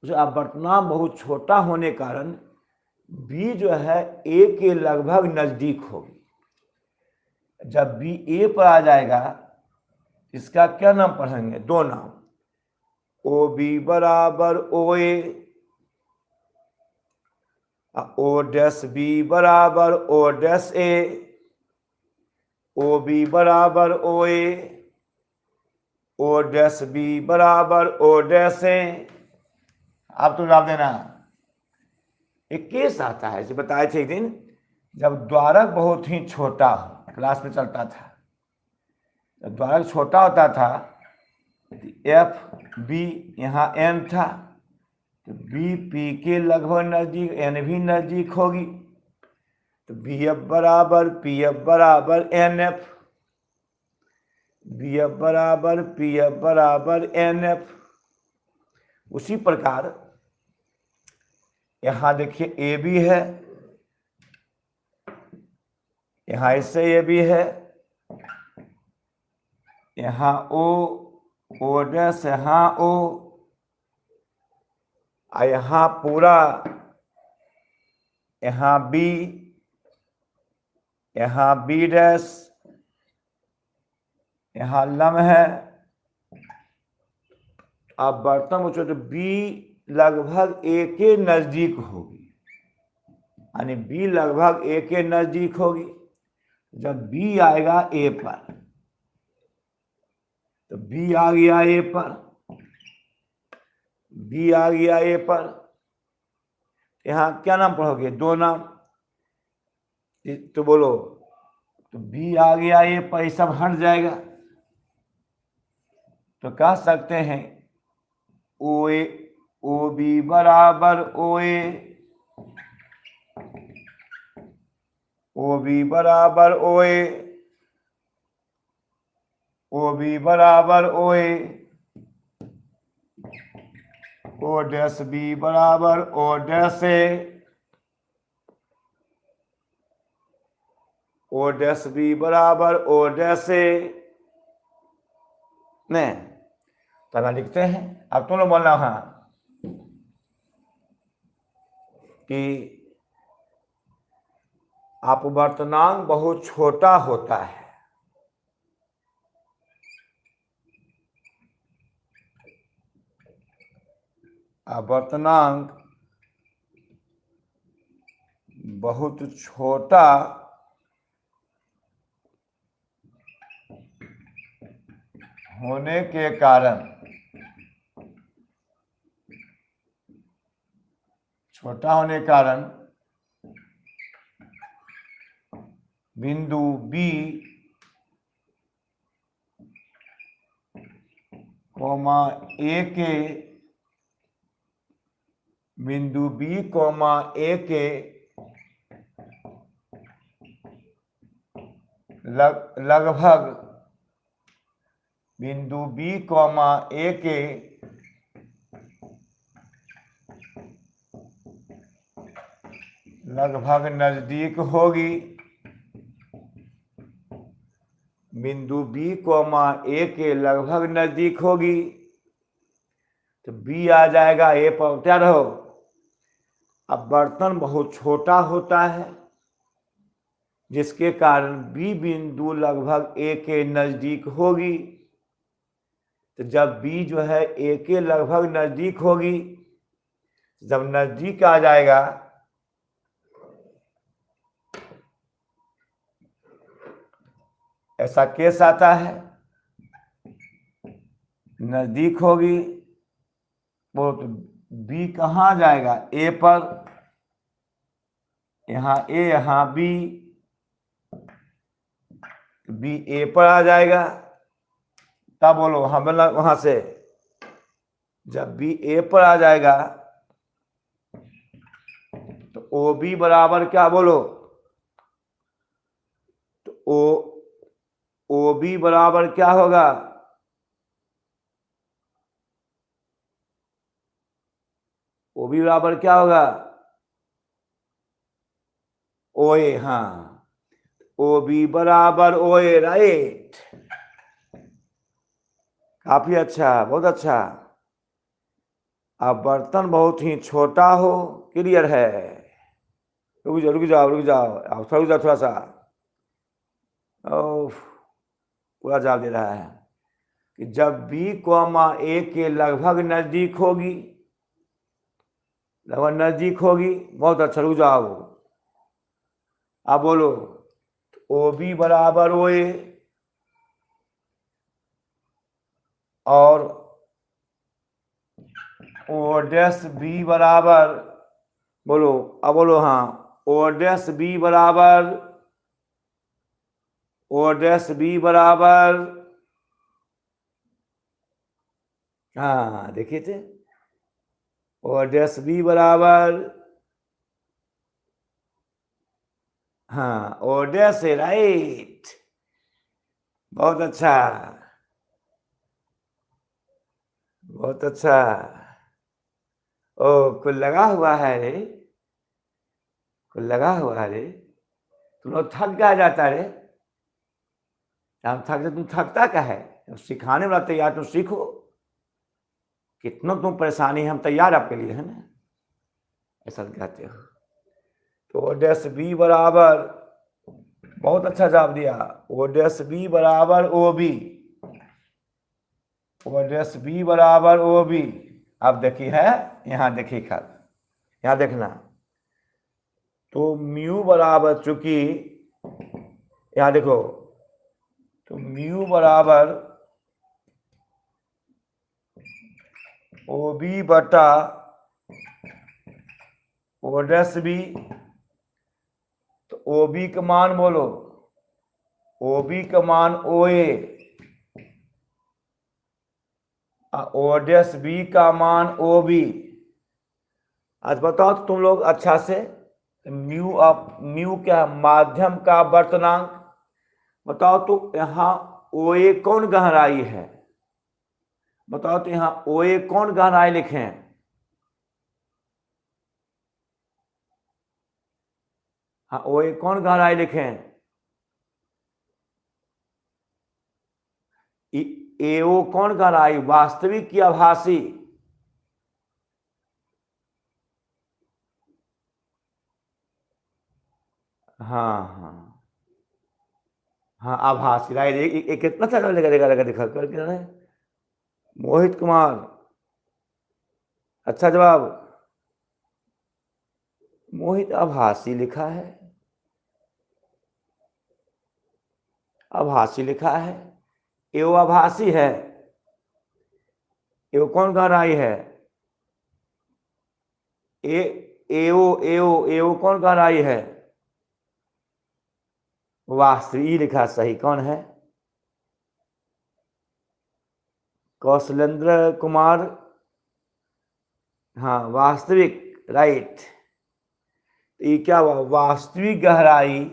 उसे आवर्तनांक बहुत छोटा होने कारण बी जो है ए के लगभग नजदीक होगी। जब बी ए पर आ जाएगा इसका क्या नाम पढ़ेंगे? दो नाम, ओ बी बराबर ओ ए, ओ डैश बी बराबर O dash A, O B बराबर ओ ए, ओ डैश बी बराबर ओ डैश ए। अब तो जवाब देना। एक केस आता है, जो बताए थे एक दिन, जब द्वारक बहुत ही छोटा हो, क्लास में चलता था, जब द्वारक छोटा होता था, एफ बी यहाँ एन था, तो बी पी के लगभग नजदीक, एन भी नजदीक होगी, तो बी एफ बराबर पी एफ बराबर एन एफ, बी एफ बराबर पी एफ बराबर एन एफ। उसी प्रकार यहां देखिए ए भी है, यहां इससे ए भी है, यहां ओ डैश, यहां ओ, यहां पूरा, यहां बी, यहां बी डैश, यहां लम है। अब बर्तन उछो तो बी लगभग ए के नजदीक होगी, यानी बी लगभग ए के नजदीक होगी। जब बी आएगा ए पर, तो बी आ गया ए पर, बी आ गया ए पर, यहां क्या नाम पढ़ोगे? दो नाम, तो बोलो, तो बी आ गया ए पर, ये सब हट जाएगा, तो कह सकते हैं ओ ए, ओ बी बराबर ओ ए, ओ बी बराबर ओ ए, ओ बी बराबर ओ ए, ओ डैश बी बराबर O dash A, O dash B बराबर ओ डैश ए। नहीं, तो हम लिखते हैं। अब तुम लोग बोलना हाँ कि अपवर्तनांक बहुत छोटा होता है, अपवर्तनांक बहुत छोटा होने के कारण, छोटा होने के कारण बिंदु बी कोमा ए के, बिंदु बी कोमा ए के लगभग, बिंदु बी कोमा ए के लगभग नजदीक होगी, बिंदु बी कोमा ए के लगभग नजदीक होगी, तो बी आ जाएगा ए पर। क्या रहो, अब बर्तन बहुत छोटा होता है, जिसके कारण बी बिंदु लगभग ए के नजदीक होगी, तो जब बी जो है ए के लगभग नजदीक होगी, जब नजदीक आ जाएगा, ऐसा केस आता है, नजदीक होगी, वो तो बी कहाँ जाएगा? ए पर, यहां ए यहां बी, बी ए पर आ जाएगा। तब बोलो हम वहां से, जब बी ए पर आ जाएगा, तो ओ बी बराबर क्या? बोलो, तो ओ बी बराबर क्या होगा? ओ बी बराबर क्या होगा? ओ ए, हाँ, ओ बी बराबर ओ ए, राइट। काफी अच्छा, बहुत अच्छा। अब बर्तन बहुत ही छोटा हो, क्लियर है? रुक जाओ रुक जाओ रुक जाओ, अब रुक जाओ थोड़ा सा, पूरा जवाब दे रहा है। कि जब b कॉमा a के लगभग नजदीक होगी, लगभग नजदीक होगी, बहुत अच्छा, रुक जाओ। अब बोलो ओ बी बराबर ओ ए और ओ डैश बी बराबर, बोलो अब बोलो, हाँ ओ डैश बी बराबर, ओ डैश बी बराबर, हाँ देखिए थे, ओ डैश बी बराबर, हाँ ओ डैश है, राइट, बहुत अच्छा, बहुत अच्छा। ओ कुछ लगा हुआ है रे, कुछ लगा हुआ है रे, तुम लोग थक क्या जाता रे, हम थक, तुम थकता क्या है, सिखाने वाला तैयार, तुम सीखो, कितना तुम परेशानी, हम तैयार आपके लिए, है ना, ऐसा कहते हो। तो ओ डैश बी बराबर, बहुत अच्छा जवाब दिया, ओ डैश बी बराबर O B, O dash B बराबर ओ बी। अब देखिए है, यहाँ देखिए खल, यहाँ देखना, तो म्यू बराबर, चूंकि यहाँ देखो, तो म्यू बराबर ओ बी बटा ओ डैश बी, तो ओ बी का मान बोलो, ओ बी का मान ओ ए, ओ डैश बी का मान ओ बी। आज बताओ तो तुम लोग अच्छा से, म्यू ऑफ, म्यू क्या है, माध्यम का वर्तनांक, बताओ तो यहाँ ओ ए कौन गहराई है, बताओ तो यहाँ ओ ए कौन गहराई लिखे हैं, हाँ ओ ए कौन गहराई लिखे हैं, ए ओ कौन गहराई, वास्तविक या आभासी, हाँ हाँ हाँ आभासी, राइट, एक कितना अच्छा लगा लगा लगा दिखा कर, मोहित कुमार, अच्छा जवाब, मोहित आभासी लिखा है, आभासी लिखा है, एवं आभासी है, एवं कौन गहराई है, ए एओ एओ एओ कौन गहराई है, वास्तविक लिखा, सही कौन है, कौशलेंद्र कुमार, हाँ वास्तविक, राइट, ये क्या हुआ, वास्तविक गहराई,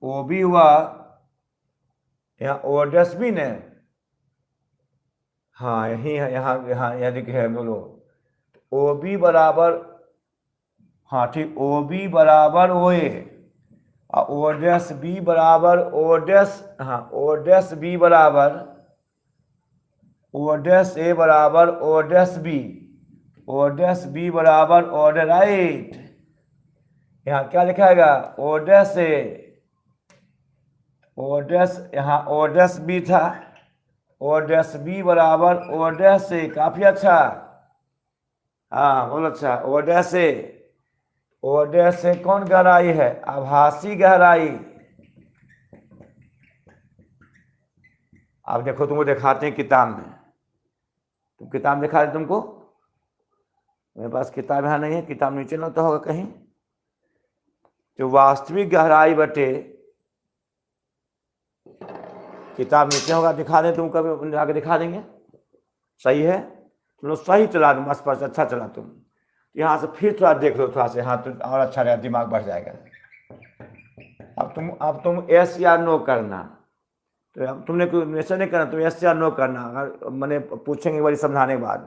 वो भी हुआ, यहाँ ओ डस्टबिन है, हाँ यही है, यहाँ यहाँ यहाँ देखिए है, बोलो ओ बी बराबर, हाँ ठीक, ओ बी बराबर ओ ए, ओ डैश बी बराबर ओ डैश, हाँ ओ डैश बी बराबर ओ डैश ए बराबर O dash B, O dash B बराबर ओ डैश, राइट, यहाँ क्या लिखाएगा, ओ डैश ए, ओ डैश, यहाँ ओ डैश बी था, ओ डैश बी बराबर ओ डैश ए, काफी अच्छा, हाँ बहुत अच्छा, ओ डैश ए, ओ डैश ए कौन गहराई है, आभासी गहराई। अब देखो तुमको दिखाते हैं किताब में, तुम किताब दिखा दे तुमको, मेरे पास किताब यहाँ नहीं है, किताब नीचे ना तो होगा कहीं, जो वास्तविक गहराई बटे, किताब नीचे होगा, दिखा दें तुम, कभी जाके दिखा देंगे, सही है, तुम लोग सही चला, तुम स्पष्ट अच्छा चला तुम, यहाँ से फिर थोड़ा देख लो, थोड़ा से, हाँ तो और अच्छा रहेगा, दिमाग बढ़ जाएगा। अब तुम एस या नो करना, तो अब तुमने ऐसा नहीं करना, तुम एस या नो करना, अगर मैंने पूछेंगे एक बार समझाने के बाद,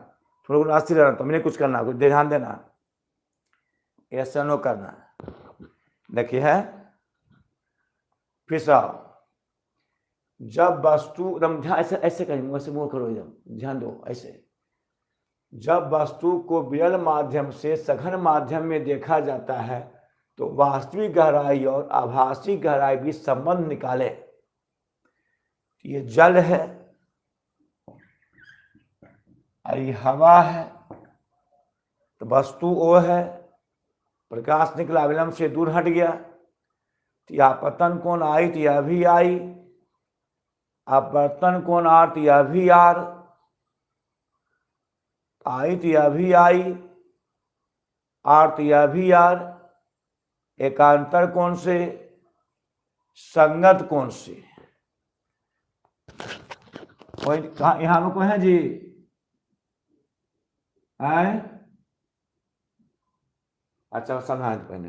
तुम लोग अस्थिर रहना, तुमने कुछ करना, कुछ ध्यान देना, एस या नो करना। देखिए है, फिर साहब, जब वस्तु एकदम ध्यान, ऐसे ऐसे करेंगे, वैसे मुंह करो, एकदम ध्यान दो, ऐसे, जब वस्तु को विरल माध्यम से सघन माध्यम में देखा जाता है तो वास्तविक गहराई और आभासी गहराई भी संबंध निकाले। ये जल है और ये हवा है, तो वस्तु वो है, प्रकाश निकला विलंब से दूर हट गया, तो यह पतन कोण आई तो यह भी आई, अपवर्तन कोण आर तो यह भी आर आई, तो यह भी आई, आर तो यह भी आर, एकांतर कोण से, संगत कोण से। कोई कहा यहां में कोई है जी? है? अच्छा समझा पहले,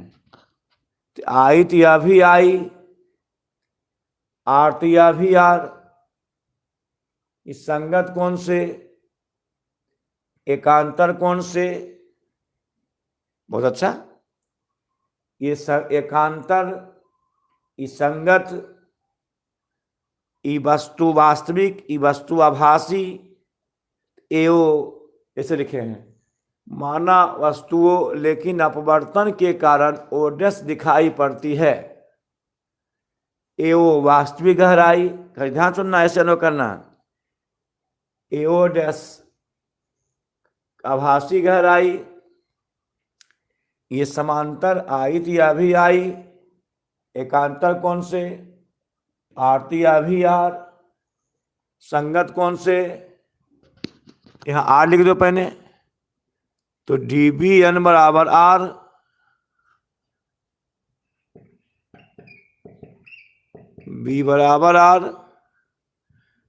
आई तो यह भी आई, आर तो यह भी आर, इस संगत कोण से, एकांतर कोण से। बहुत अच्छा। ये एकांतर, ये संगत, ये वस्तु वास्तविक, ये वस्तु आभासी, एओ ऐसे लिखे हैं माना वस्तुओं, लेकिन अपवर्तन के कारण ओडस दिखाई पड़ती है। एओ वास्तविक गहराई, ध्यान सुनना, ऐसे न करना। एओडस आभासी गहराई, ये समांतर आई तो यह भी आई, एकांतर कोण से, आरती यह भी आर, संगत कोण से। यहां आर लिख दो पहले, तो dBn बराबर आर, बी बराबर आर,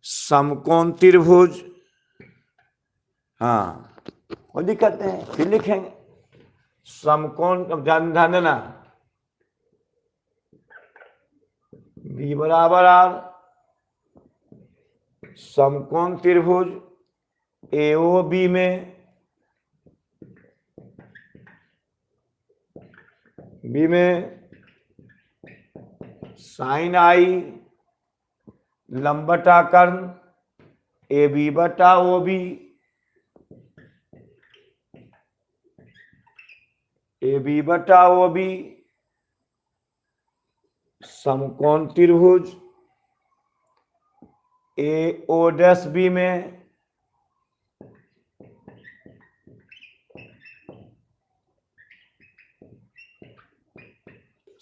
समकोण त्रिभुज। हाँ कोई दिक्कत नहीं, फिर लिखेंगे समकोण, ध्यान देना, बी बराबर आर, समकोण त्रिभुज एओ बी में, बी में साइन आई लंबटा कर्ण ए बी बटा ओ बी, ए बी बटा ओ बी, समकोण त्रिभुज ए ओ डैश बी में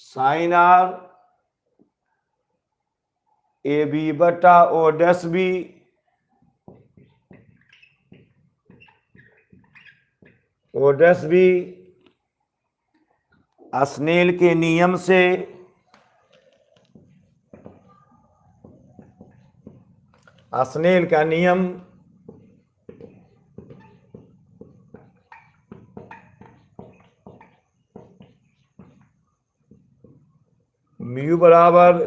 साइन आर ए बी बटा O dash B, O dash B Snell के नियम से, स्नेल का नियम म्यू बराबर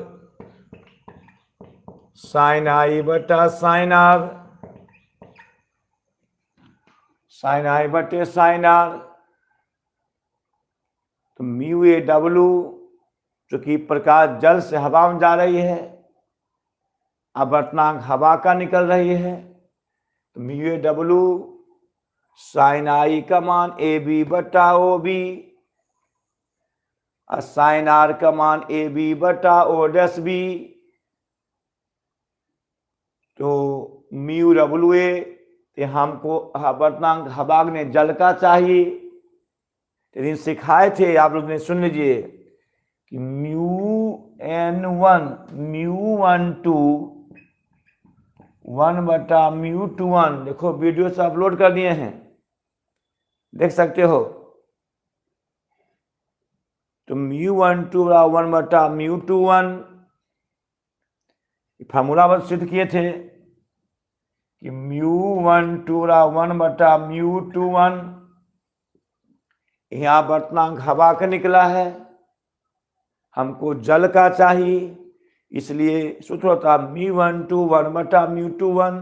साइन आई बटा साइन आर, साइन आई बटे साइन आर। तो म्यू ए डब्लू, जो कि प्रकाश जल से हवा में जा रही है, अपवर्तनांक हवा का निकल रही है, तो म्यू ए डब्लू साइन आई का मान ए बी बटा ओ बी, और साइन आर का मान ए बी बटा ओ डैश बी। तो म्यू डब्लू ए, हमको अपवर्तनांक हवा ने जल का चाहिए, लेकिन सिखाए थे आप लोग ने, सुन लीजिए कि μn1 μ12 1 बटा μ21, देखो वीडियो से अपलोड कर दिए हैं, देख सकते हो। तो μ12 बराबर 1 बटा μ21, फार्मूला बस सिद्ध किए थे कि μ12 बराबर 1 बटा μ21, यहाँ अपवर्तनांक हवा का निकला है, हमको जल का चाहिए, इसलिए सूत्र होता μ12 1 बटा μ21,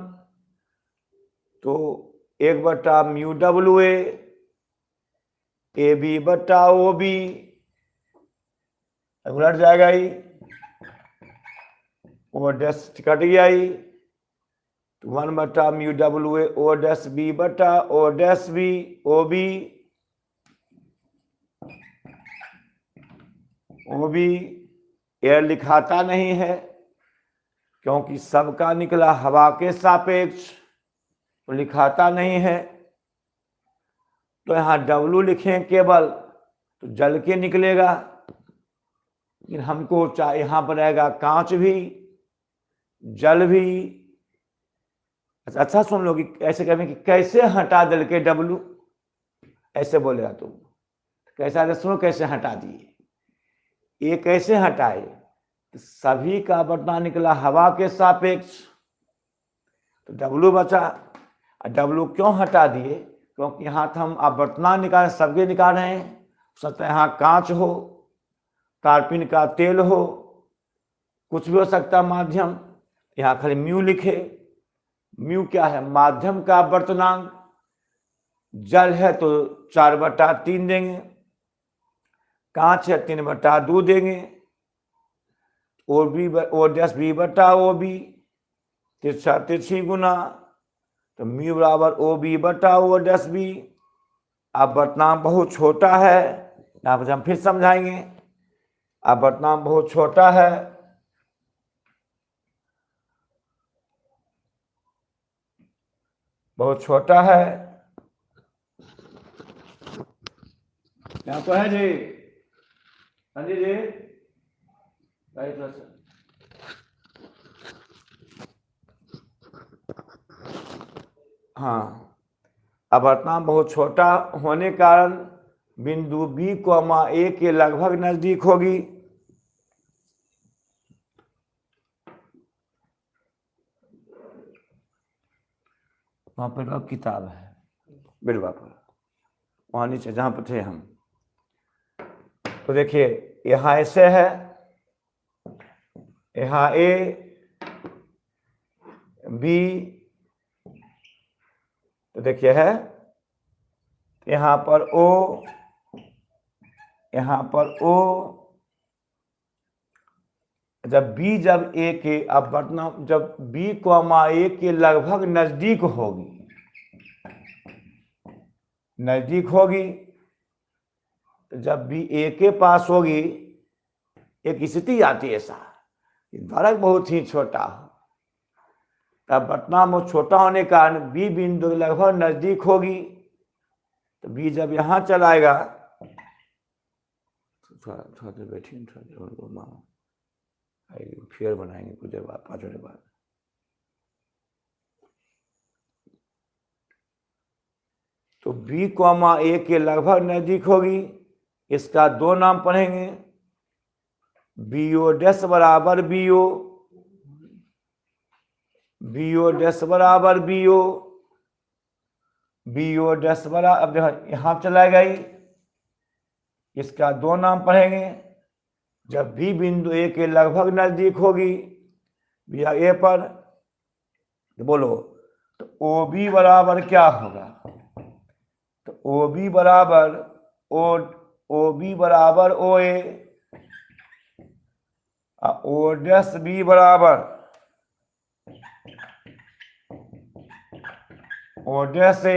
तो 1 बटा म्यू डब्लू ए बी बटा ओ बी, उलट जाएगा ही, ओ डैश कट गया ही, तो 1 बटा mu W O dash B बटा O dash B O B. वो भी एयर लिखाता नहीं है, क्योंकि सबका निकला हवा के सापेक्ष, तो लिखाता नहीं है। तो यहाँ W लिखें केवल तो जल के निकलेगा, लेकिन हमको चाहे यहाँ पर आएगा कांच भी, जल भी। अच्छा सुन लो कि ऐसे कहें कि कैसे हटा जल के W, ऐसे बोलेगा तुम, कैसा सुनो कैसे हटा दिए। ये कैसे हटाए, सभी का बटना निकला हवा के सापेक्ष, तो W बचा। W क्यों हटा दिए, क्योंकि यहाँ तो हम अपवर्तनांक निकाल सबके निकाल रहे हैं। हो सकता है यहाँ कांच हो, तारपीन का तेल हो, कुछ भी हो सकता माध्यम। यहाँ खाली म्यू लिखे। म्यू क्या है, माध्यम का अपवर्तनांक। जल है तो 4/3 देंगे, कांच है 3/2 देंगे, OB/OB तिरछी गुना, तो म्यू बराबर OB/OB। अपवर्तनांक बहुत छोटा है, यहाँ पर हम फिर समझाएंगे। अपवर्तनांक बहुत छोटा है, बहुत छोटा है। यहाँ पर है जी, हाँ जी जी, हाँ। अपवर्तनांक बहुत छोटा होने के कारण बिंदु B, A के लगभग नजदीक होगी। वहां पर अब किताब है बिरवा पर, वहां नीचे जहां पर थे हम। तो देखिए यहाँ ऐसे है, यहाँ A B, तो देखिए है यहाँ पर O, यहाँ पर O। जब B जब A के अपवर्तनांक जब B, A के लगभग नजदीक होगी, तो जब B A के पास होगी, एक स्थिति आती है ऐसा फर्क बहुत ही छोटा हो, तब अपवर्तनांक बहुत छोटा होने के कारण B बिंदु लगभग नजदीक होगी। तो B जब यहाँ चलाएगा, थोड़ा देर बैठिए, थोड़ा देर फिर बनाएंगे कुछ देर बाद, 5 मिनट बाद। तो B, A के लगभग नजदीक होगी। इसका 2 नाम पढ़ेंगे, BO' बराबर BO, BO' बराबर BO, BO' बराबर, अब देखो यहाँ चला गई, इसका 2 नाम पढ़ेंगे। जब B बिंदु A के लगभग नजदीक होगी, भैया A पर, तो बोलो, तो OB बराबर क्या होगा, तो OB बराबर OB बराबर OA, O'B बराबर O'A।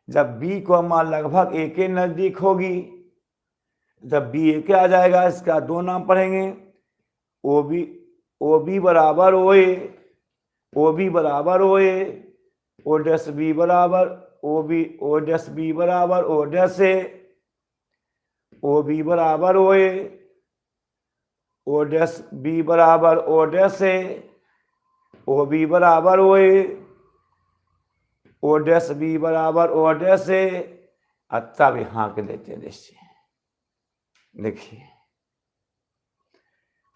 जब B को लगभग A के नजदीक होगी, जब B A के आ जाएगा, इसका 2 नाम पढ़ेंगे, OB बराबर OA, OB बराबर OA, O'B बराबर O'B बराबर O'A, OB बराबर OA, O'B बराबर O'A, OB बराबर OA, O'B बराबर O'A। तब यहाँ के देते देखिए, देखिए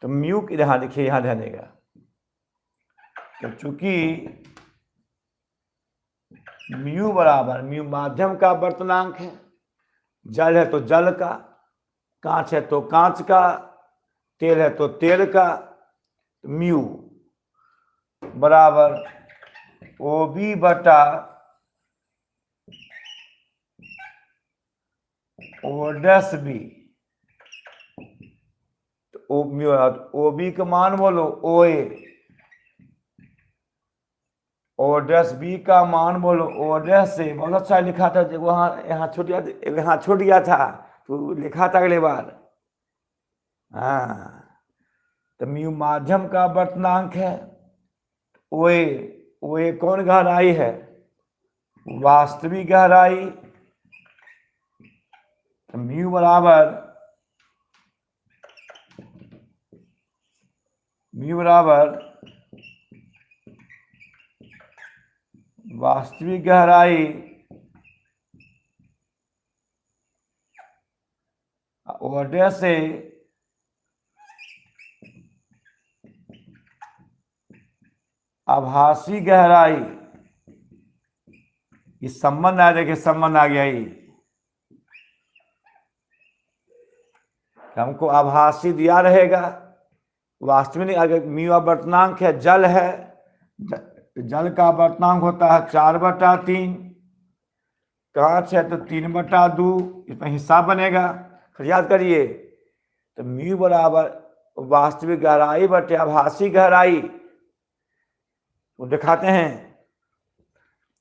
तो म्यू की यहाँ देखिए, यहाँ ध्यान देगा, तो चूंकि म्यू बराबर, म्यू माध्यम का अपवर्तनांक है, जल है तो जल का, कांच है तो कांच का, तेल है तो तेल का, म्यू बराबर OB बटा O'B। तो OB का मान बोलो OA, O'B का मान बोलो O'A। बहुत अच्छा लिखा था, वहाँ यहाँ छूट गया, यहाँ छूट गया था तो लिखा था अगले बार। हाँ, तो म्यू माध्यम का वर्तनांक है। ओए, ओए कौन गहराई है? वास्तविक गहराई। तो म्यू बराबर वास्तविक गहराई वजह से आभासी गहराई। इस संबंध आ, देखिए संबंध आ गया ही। हमको आभासी दिया रहेगा, वास्तविक अगर म्यू अपवर्तनांक है, जल है, जल का अपवर्तनांक होता है 4/3, कांच है तो 3/2, इसमें हिसाब बनेगा। फिर याद करिए, तो म्यू बराबर वास्तविक गहराई बटे आभासी गहराई। वो दिखाते हैं,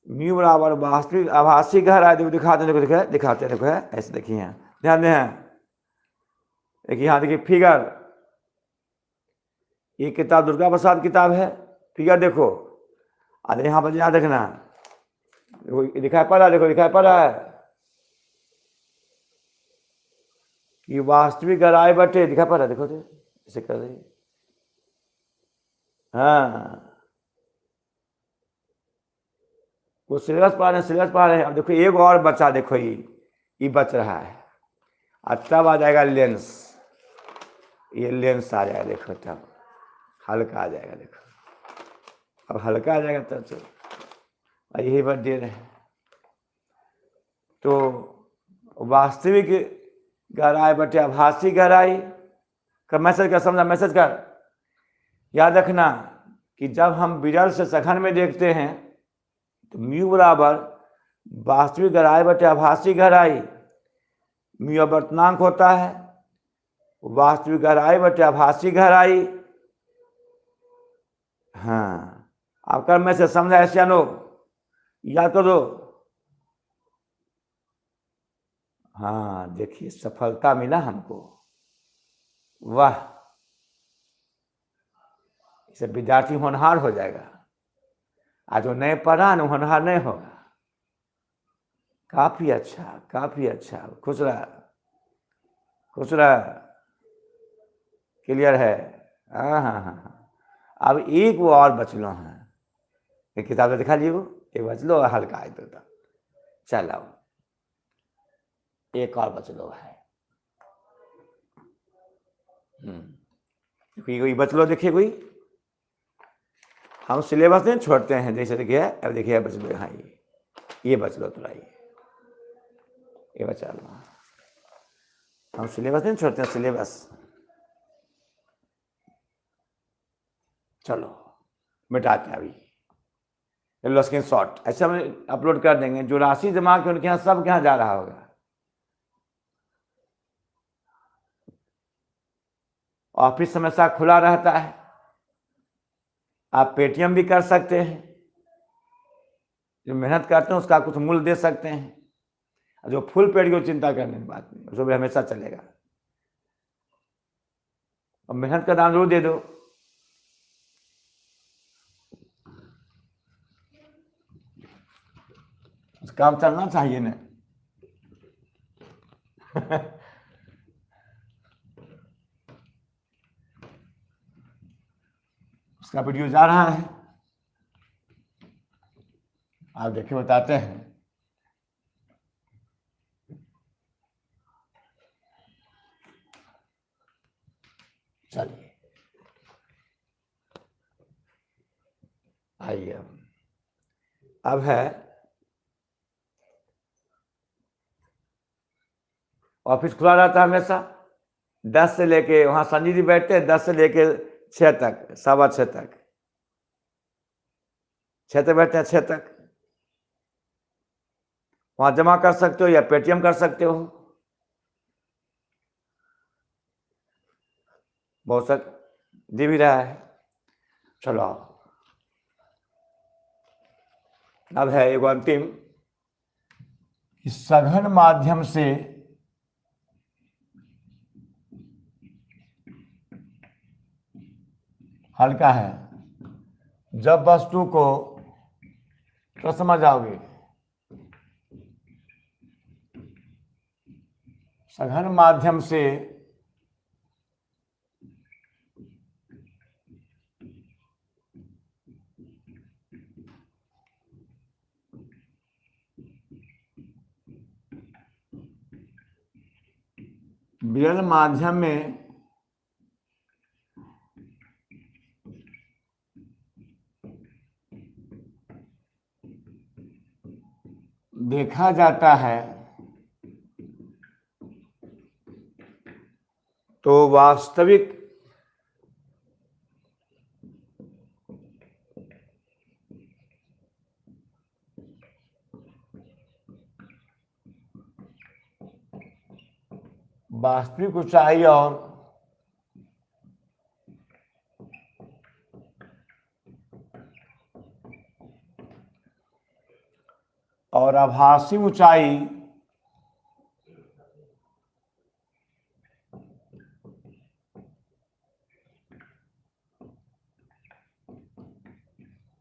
म्यू बराबर वास्तविक आभासी गहराई, देखो दिखाते हैं, देखो दिखाते हैं, देखो है ऐसे, देखिए यहाँ ध्यान दें, देखिए यहाँ देखिए फिगर, ये किताब दुर्गा प्रसाद किताब है, फिगर देखो। अरे यहाँ पर यहाँ देखना, देखो दिखाई पड़ रहा है, देखो दिखाई पड़ रहा है कि वास्तविक गहराई बटे, दिखाई पड़ रहा है, देखो तो ऐसे कर रही। हाँ, वो सिलेबस पढ़ रहे हैं, सिलेबस पढ़ रहे हैं। अब देखो एक और बचा, देखो ये बच रहा है, और तब आ जाएगा लेंस, ये लेंस आ जाएगा, देखो तब हल्का आ जाएगा, देखो अब हल्का आ जाएगा तब चलो, यही बात दे रहे हैं। तो वास्तविक गहराई बटे आभासी गहराई का मैसेज कर, समझा, मैसेज कर। याद रखना कि जब हम विरल से सघन में देखते हैं तो म्यू बराबर वास्तविक गहराई बटे आभासी गहराई, म्यू अपवर्तनांक होता है, वास्तविक गहराई बटे आभासी गहराई। हाँ, आपका मैसेज समझा ऐसे अनु, याद कर दो। हाँ देखिए, सफलता मिला हमको, वाह, इसे विद्यार्थी होनहार हो जाएगा। आज वो नहीं पढ़ा ना, होनहार नहीं होगा। काफी अच्छा, काफी अच्छा, खुश रहा, खुश रहा, क्लियर है। हाँ हाँ हाँ, अब एक वो और बचलो है, एक किताब में दिखा लीजिए, एक बचलो हल्का है तो चलो, एक और बचलो है, कोई बचलो, देखिए कोई, हम सिलेबस नहीं छोड़ते हैं, जैसे देखिए अब देखिए बचलो, हाँ ये बचलो, थोड़ा ये बचा लो, हम सिलेबस नहीं छोड़ते हैं, सिलेबस। चलो मिटाते हैं अभी, लो स्क्रीन शॉट, ऐसे हम अपलोड कर देंगे। जो राशि जमा के उनके यहाँ, सब के यहाँ जा रहा होगा। ऑफिस हमेशा खुला रहता है, आप पेटीएम भी कर सकते हैं, जो मेहनत करते हैं उसका कुछ मूल्य दे सकते हैं। जो फुल पेड की चिंता करने की बात नहीं, उसको भी हमेशा चलेगा। और मेहनत का दाम जरूर दे दो। काम चलना चाहिए ना। उसका वीडियो जा रहा है, आप देखिए, बताते हैं। चलिए आइए, अब है ऑफिस खुला रहता है हमेशा, 10 से लेके, वहाँ संजय जी बैठते हैं 10 से लेके 6 तक, 6:15 तक, 6 तक बैठते हैं, 6 तक। वहाँ जमा कर सकते हो या पेटीएम कर सकते हो। बहुत सा दे भी रहा है। चलो अब है एगो अंतिम, सघन माध्यम से हल्का है। जब वस्तु को, तो समझ आओगे, सघन माध्यम से विरल माध्यम में देखा जाता है तो वास्तविक ऊंचाई और आभासी ऊंचाई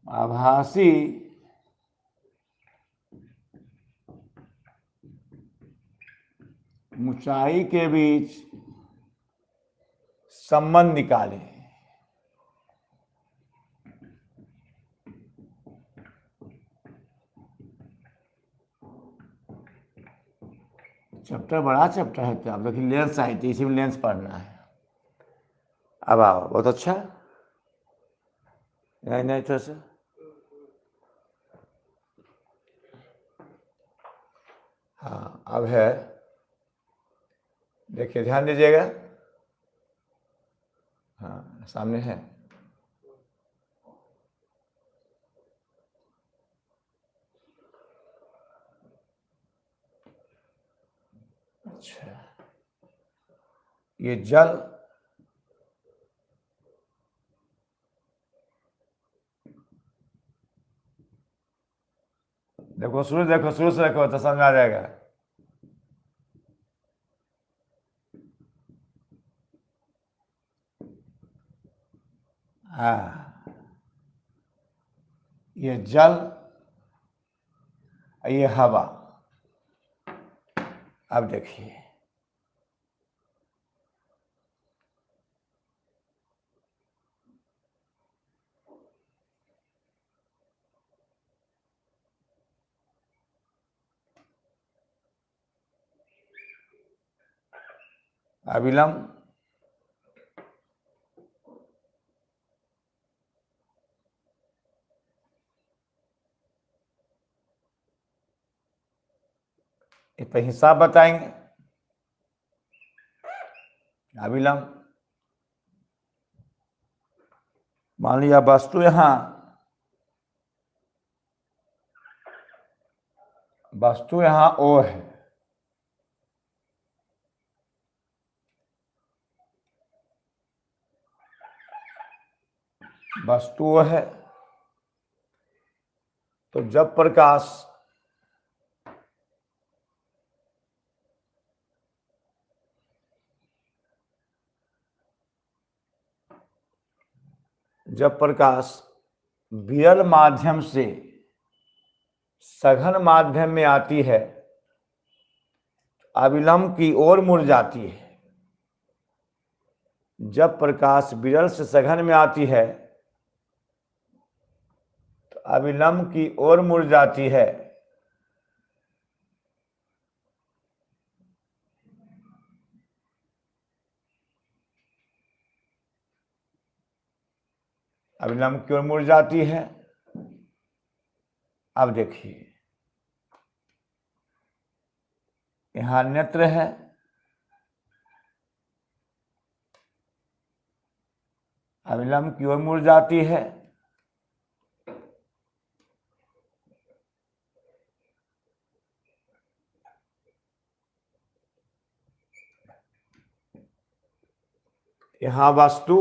आभासी ऊंचाई के बीच संबंध निकाले। चैप्टर बड़ा चैप्टर है, क्या देखिए लेंस आई थी, इसी में लेंस पढ़ना है। अब आओ, बहुत अच्छा, नहीं नहीं तो से हाँ अब है, देखिए ध्यान दीजिएगा। हाँ सामने है, अच्छा ये जल देखो, शुरू से देखो तो समझ आ जाएगा। हाँ ये जल, ये हवा। अब देखिए अविलंब, इस पर हिसाब बताएंगे। अविलंब, मान लिया वस्तु यहाँ ओ है, वस्तु ओ है, तो जब प्रकाश विरल माध्यम से सघन माध्यम में आती है, अविलंब की ओर मुड़ जाती है। जब प्रकाश विरल से सघन में आती है तो अविलंब की ओर मुड़ जाती है। अविलंब की ओर मुड़ जाती है। अब देखिए यहां नेत्र है, अविलंब की ओर मुड़ जाती है। यहां वस्तु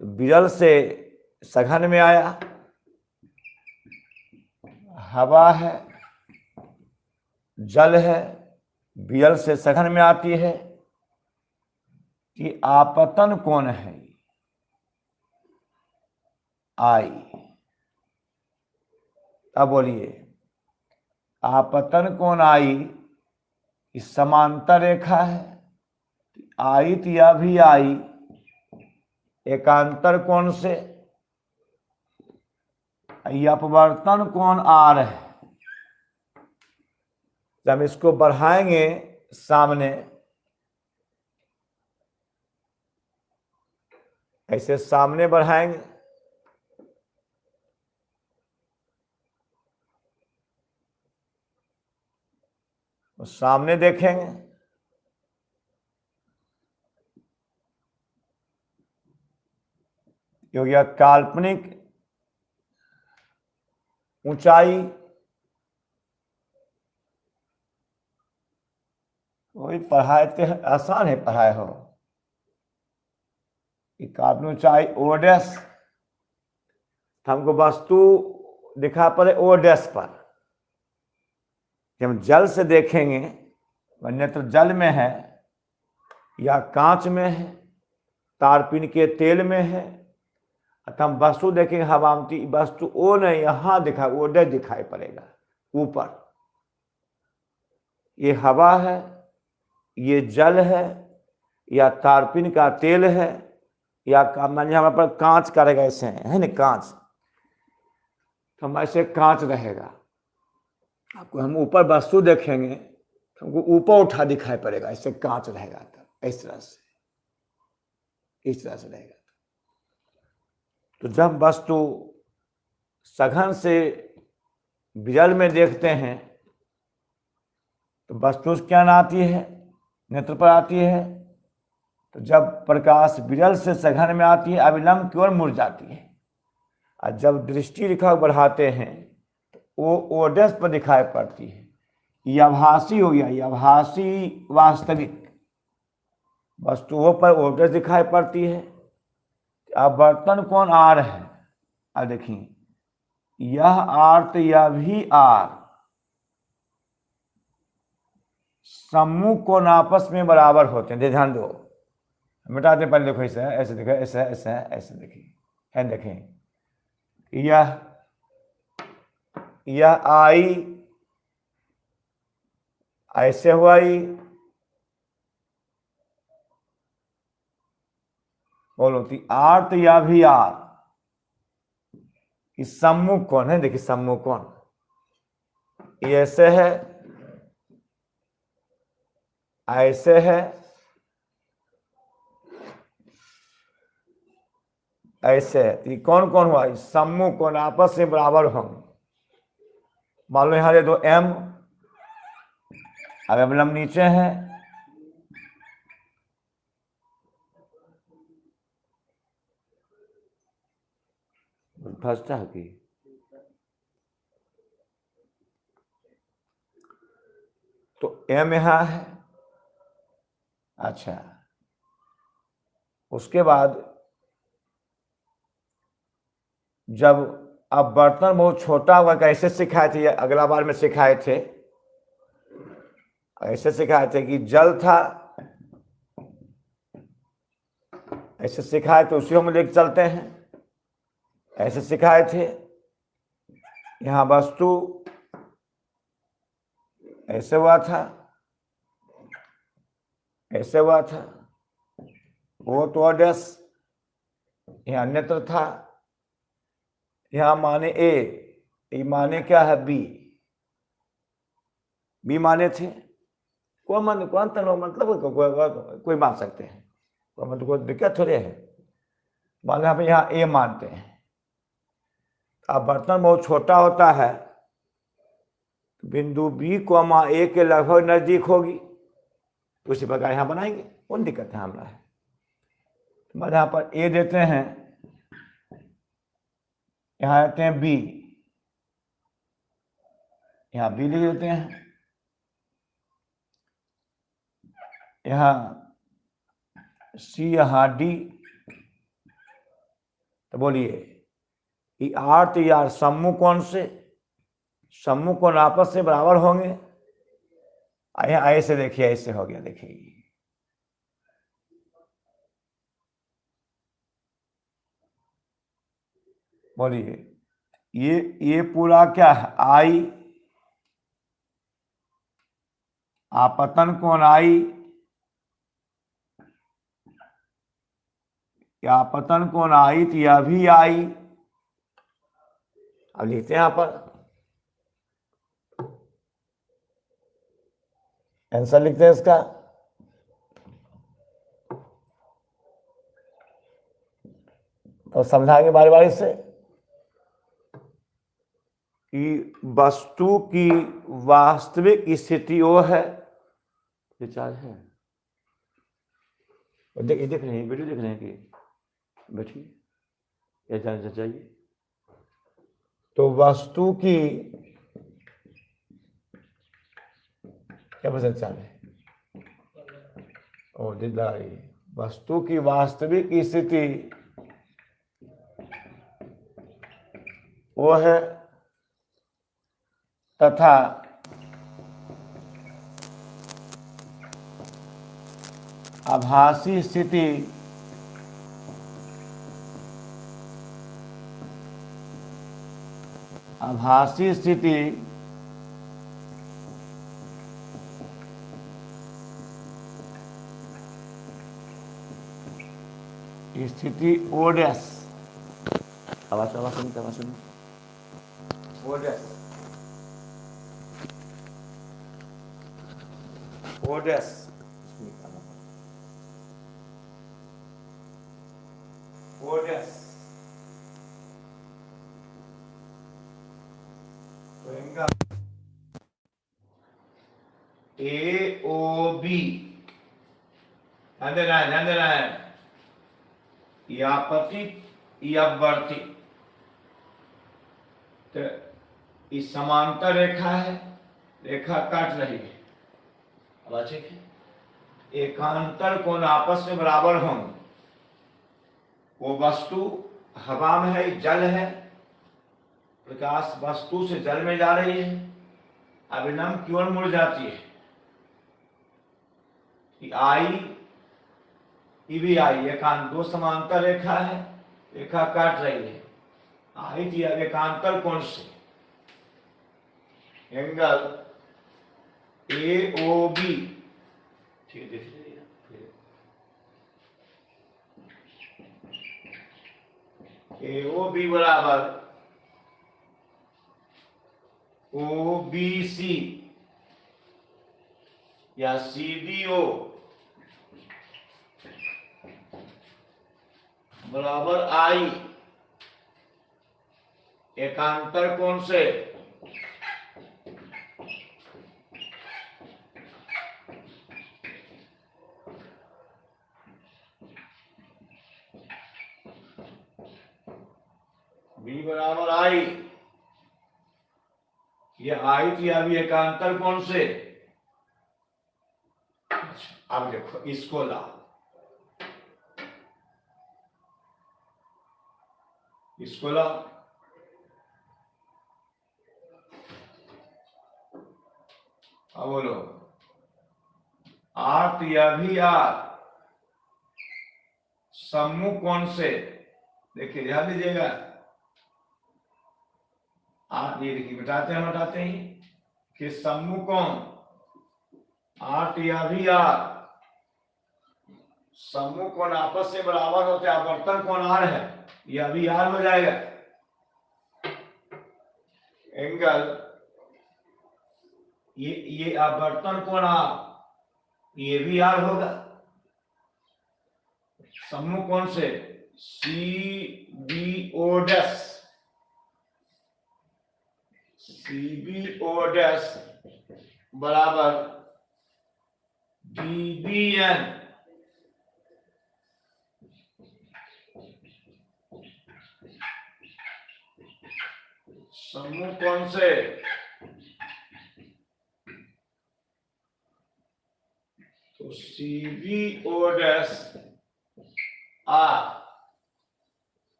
विरल से सघन में आया, हवा है, जल है, वियल से सघन में आती है कि आपतन कोण है आई। अब बोलिए, आपतन कोण आई इस समांतर रेखा है, आई तो यह भी आई एकांतर कोण से, यह अपवर्तन कोण आर है। जब हम इसको बढ़ाएंगे सामने, ऐसे सामने बढ़ाएंगे तो सामने देखेंगे क्योंकि यह काल्पनिक ऊंचाई वही पढ़ाए थे, आसान है पढ़ाए हो कि काल्पनिक ऊंचाई ओ डैश, हमको वस्तु दिखा पड़े ओ डैश पर। जब हम जल से देखेंगे, वन्य तो जल में है या कांच में है, तारपीन के तेल में है, अतः हम वस्तु देखेंगे हवा में, वस्तु ओ नहीं यहां दिखा ओ डैश दिखाई पड़ेगा ऊपर। ये हवा है, ये जल है, या तारपीन का तेल है, या मान लीजिए हमारे पर कांच का रहेगा, ऐसे है ना कांच, तो हम ऐसे कांच रहेगा, आपको हम ऊपर वस्तु देखेंगे तो हमको ऊपर उठा दिखाई पड़ेगा, ऐसे कांच रहेगा, तो इस तरह से रहेगा। तो जब वस्तु सघन से विरल में देखते हैं तो वस्तु क्या आती है, नेत्र पर आती है। तो जब प्रकाश विरल से सघन में आती है अविलंब की ओर मुड़ जाती है, और जब दृष्टि रेखा बढ़ाते हैं तो वो ओडस पर दिखाई पड़ती है। ये आभासी हो गया, ये आभासी वास्तविक वस्तुओं पर ओडस दिखाई पड़ती है। अब बर्तन कौन आर है, अब देखिए यह आर तो यह भी आर, सम्मुख कोण आपस में बराबर होते हैं। ध्यान दो, मिटाते पहले देखो, ऐसा है, ऐसे देखो, ऐसा है, ऐसा है, ऐसे देखिए, है देखें यह आई ऐसे हुआ ही, बोलो तो आर तो यह भी आर, इस सम्मुख कोण है, देखिए सम्मुख कोण ये ऐसे है, ऐसे है, ऐसे है, तो कौन कौन हुआ, सम्मुख कोण आपस में बराबर होंगे। मान लो यहां ये दो एम, अब अवलंब नीचे है, फंसता है कि तो एम यहां है। अच्छा, उसके बाद जब अब बर्तन बहुत छोटा हुआ, कैसे सिखाए थे, अगला बार में सिखाए थे, ऐसे सिखाए थे कि जल था, ऐसे सिखाए तो उसी हम लेके चलते हैं, ऐसे सिखाए थे। यहां वस्तु ऐसे हुआ था, ऐसे हुआ था, वो तो ऑर्डर्स यहां अन्यत्र था, यहां माने ए, ये माने क्या है बी, बी माने थे, कोई मान कौन तनो मतलब कोई मान सकते हैं, कोई मतलब कोई दिक्कत थोड़े है। मान लो यहाँ ए मानते हैं, अब बर्तन बहुत छोटा होता है, बिंदु बी कोमा ए के लगभग नजदीक होगी, उसी प्रकार यहाँ बनाएंगे, कौन दिक्कत है हमारा है। तो यहाँ पर ए देते हैं, यहाँ आते हैं बी, यहाँ बी लिख देते हैं, यहाँ सी, यहाँ डी। तो बोलिए आर तो यार सम्मुख कोण से, सम्मुख कोण आपस से बराबर होंगे, ऐसे देखिए, ऐसे हो गया, देखिए बोलिए, ये पूरा क्या है, आई, आपतन कोण आई, या आपतन कोण आई तो यह भी आई। अब लिखते हैं यहां पर, आंसर लिखते हैं इसका। तो समझाएंगे बारी बारी से कि वस्तु की वास्तविक स्थिति वो है, विचार है, देख रहे हैं, वीडियो देख रहे हैं कि बैठिए, ये जानना चाहिए। तो वस्तु की क्या पता है, ओ दिलदारी, वस्तु की वास्तविक स्थिति वो है, तथा आभासी स्थिति स्थिति ओडेस, आवाज सुनिए, ओडेस, ओडेस, ओडेस, तो इनका AOB, ध्यान देना है, यापति यवर्ती, तो इस समांतर रेखा है, रेखा काट रही है, अब ठीक है, एकांतर कोण आपस में बराबर होंगे, वो वस्तु हवा में है, जल है, प्रकाश वस्तु से जल में जा रही है, अभिनम की ओर मुड़ जाती है, आई भी आई, एकांत, दो समांतर रेखा है, रेखा काट रही है, आई थी एकांतर कोण से, एंगल AOB, ठीक है, देख लीजिए, AOB बराबर OBC या CBO बराबर आई, एकांतर कोण से B बराबर आई, ये आई थी अभी एकांतर कोण से। अब देखो इसको लाओ, इसको लाओ, अब बोलो, आर तो यह भी आर, सम्मुख कोण से, देखिए ध्यान दीजिएगा, आप ये देखिए हटाते ही कि सम्मुख कोण आर तो यह भी आर, सम्मुख कोण आपस से बराबर होते, आवर्तन कोण आर है, यह भी आर हो जाएगा, एंगल ये आवर्तन कोण आर, ये भी आर होगा, सम्मुख कोण से CBO डैश, CBO डैश बराबर DBN, सम्मुख कोण से तो CBO डैश आर।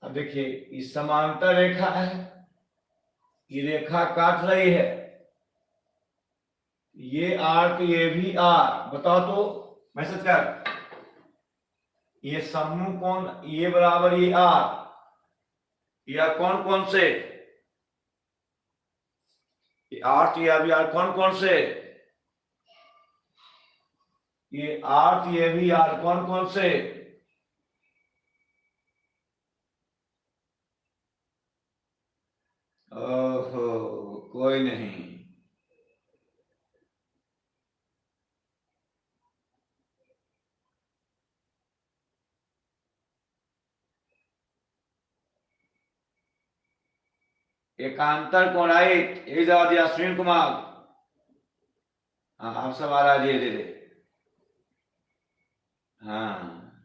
अब देखिए इस समांतर रेखा है, ये रेखा काट रही है, ये आर तो ये भी आर, बताओ तो मैसेज कर। ये समूह कौन, ये बराबर ये आर, या कौन कौन से, ये आर तो ये भी आर, कौन कौन से, ये आर तो ये भी आर, कौन कौन से। ओहो, कोई नहीं। एकांतर कौन आए, ये जवाब दिया सुनील कुमार। हाँ आप सब आ रहा है धीरे धीरे। हाँ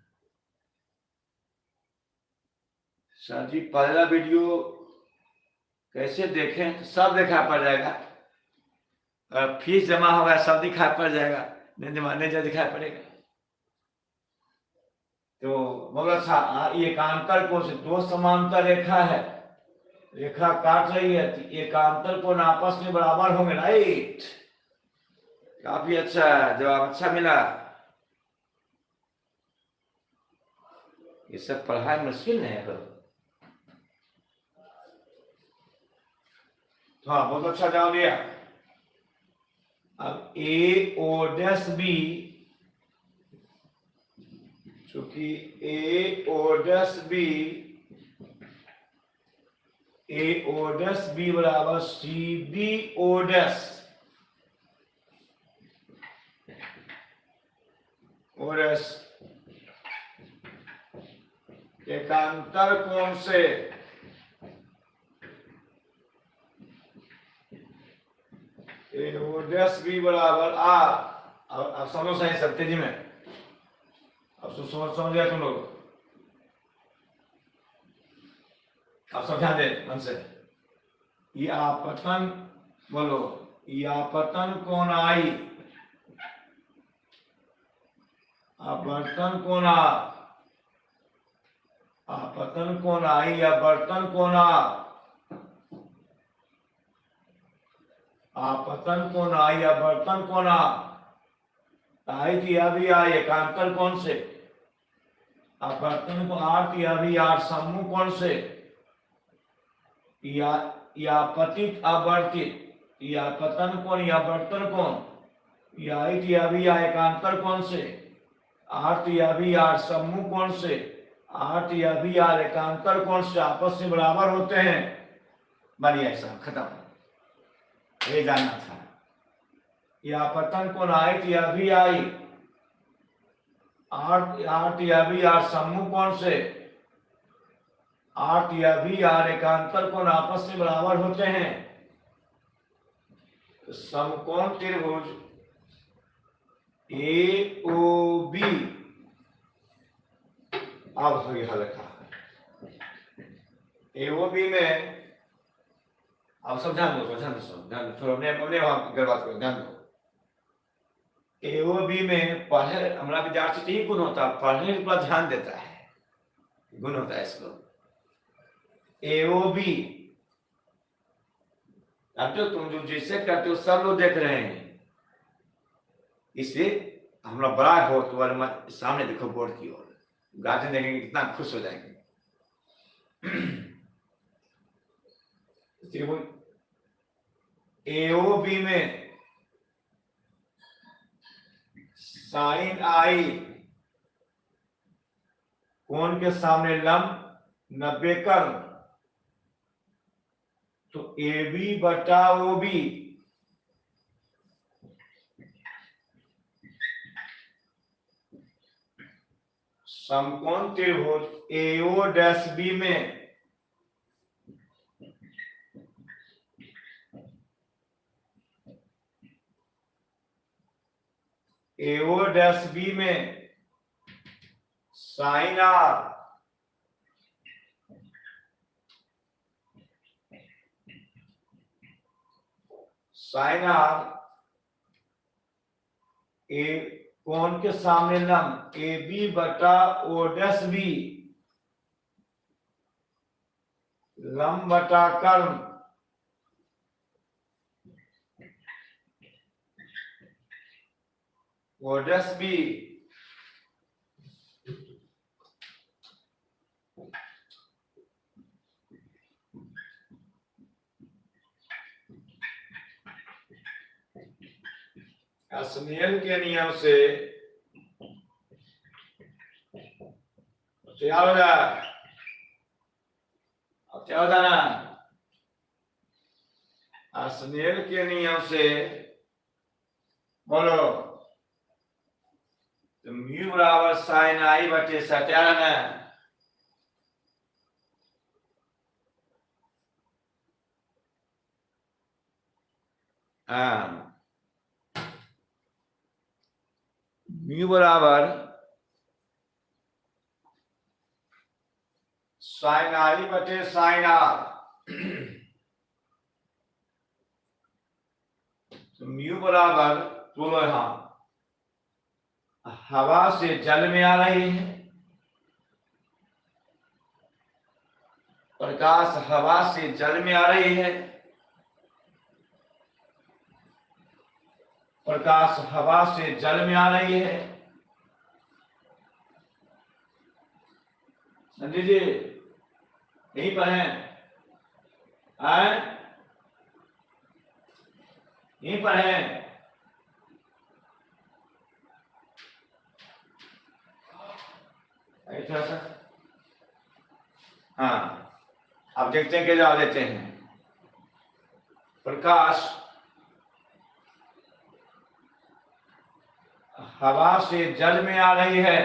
सर जी, पहला वीडियो कैसे देखें, तो सब दिखा पड़ जाएगा, और फीस जमा होगा सब दिखाई पड़ जाएगा, नहीं जमाने जो दिखाई पड़ेगा। तो बहुत अच्छा। ये एकांतर कोण से दो समांतर रेखा है, रेखा काट रही है, तो एकांतर कोण आपस में बराबर होंगे, राइट। काफी अच्छा जवाब, अच्छा मिला। ये सब पढ़ाई मुश्किल नहीं है। हाँ बहुत अच्छा जवाब दिया। अब ए ओ डैश बी, चूंकि A O dash B, A O dash B बराबर C B O dash, O dash एकांतर कोण से ए ओ डैश बी बराबर आर। अब समझो सही सब तेजी में, अब समझ गया तुम लोग, अब सब ध्यान दे मन से। ये आपतन, बोलो, ये आपतन कोण आई, आवर्तन कोण आर, आपतन कोण आई, आवर्तन कोण आर, आपतन कोण आई, आवर्तन कोण आर। आई थी अभी आई एकांतर कोण से, आवर्तन को आर थी अभी आर, समूह कोण से, या पतित आवर्तित, या पतन कोण, या वर्तन कोण, या आई थी अभी आ एकांतर कोण से, आर थी अभी आर, समूह कोण से, आर थी अभी आर, एकांतर कोण से आपस में बराबर होते हैं। बढ़िया, ऐसा खत्म, ये जानना था। या पतन कोण आई थी अभी आई, आर थी अभी आर, समूह कोण से, आर या भी आर, एकांतर कोण आपस में बराबर होते हैं। तो समकोण त्रिभुज ए ओ बी, अब हो गया लिखा ए ओ बी में। अब सब ध्यान दो, ध्यान दो, थोड़ा अपने अपने वहां बात करो, ध्यान दो। ए ओ बी में पढ़े हमारा विद्यार्थी यही गुण होता है, पढ़ने पर ध्यान देता है, गुण होता है इसको। एओबी, अब तो तुम जो जैसे करते हो सब लोग देख रहे हैं, इसलिए हमारा बड़ा हो तो सामने देखो बोर्ड की ओर, गार्जियन देखेंगे कितना खुश हो जाएंगे। एओबी में साइन आई, कोण के सामने लंब 90 कर्म, तो ए बी बटा ओ बी, समकोण त्रिभुज एओ डैश बी में एओ डैश बी में साइन आर, साइन आर, ए कोण के सामने लंब ए बी बटा ओ डैश बी, लंब बटा कर्म, ओडस बी स्नेल के नियम से तैयार हो जाए। अब क्या होता ना, स्नेल के नियम से बोलो तो म्यू बराबर साइन आई बटे सत्यारा ना। हाँ, म्यू बराबर साइन आई बटे साइन आर। तो म्यू बराबर बोलो यहां हवा से जल में आ रही है, प्रकाश हवा से जल में आ रही है, प्रकाश हवा से जल में आ रही है। समझे जी, यहीं पर है, यहीं पर है। थोड़ा सा हाँ, अब देखते हैं क्या जवाब देते हैं। प्रकाश हवा से जल में आ रही है,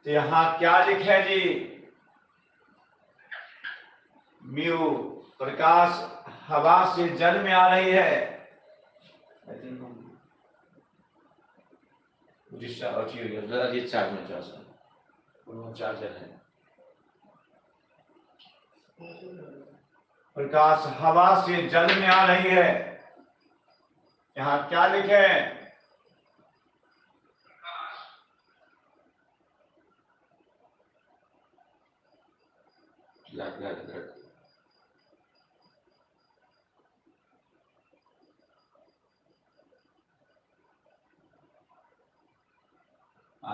तो यहां क्या लिखे जी, म्यू प्रकाश हवा से जल में आ रही है। चार्जर है, प्रकाश हवा से जल में आ रही है, यहां क्या लिखे,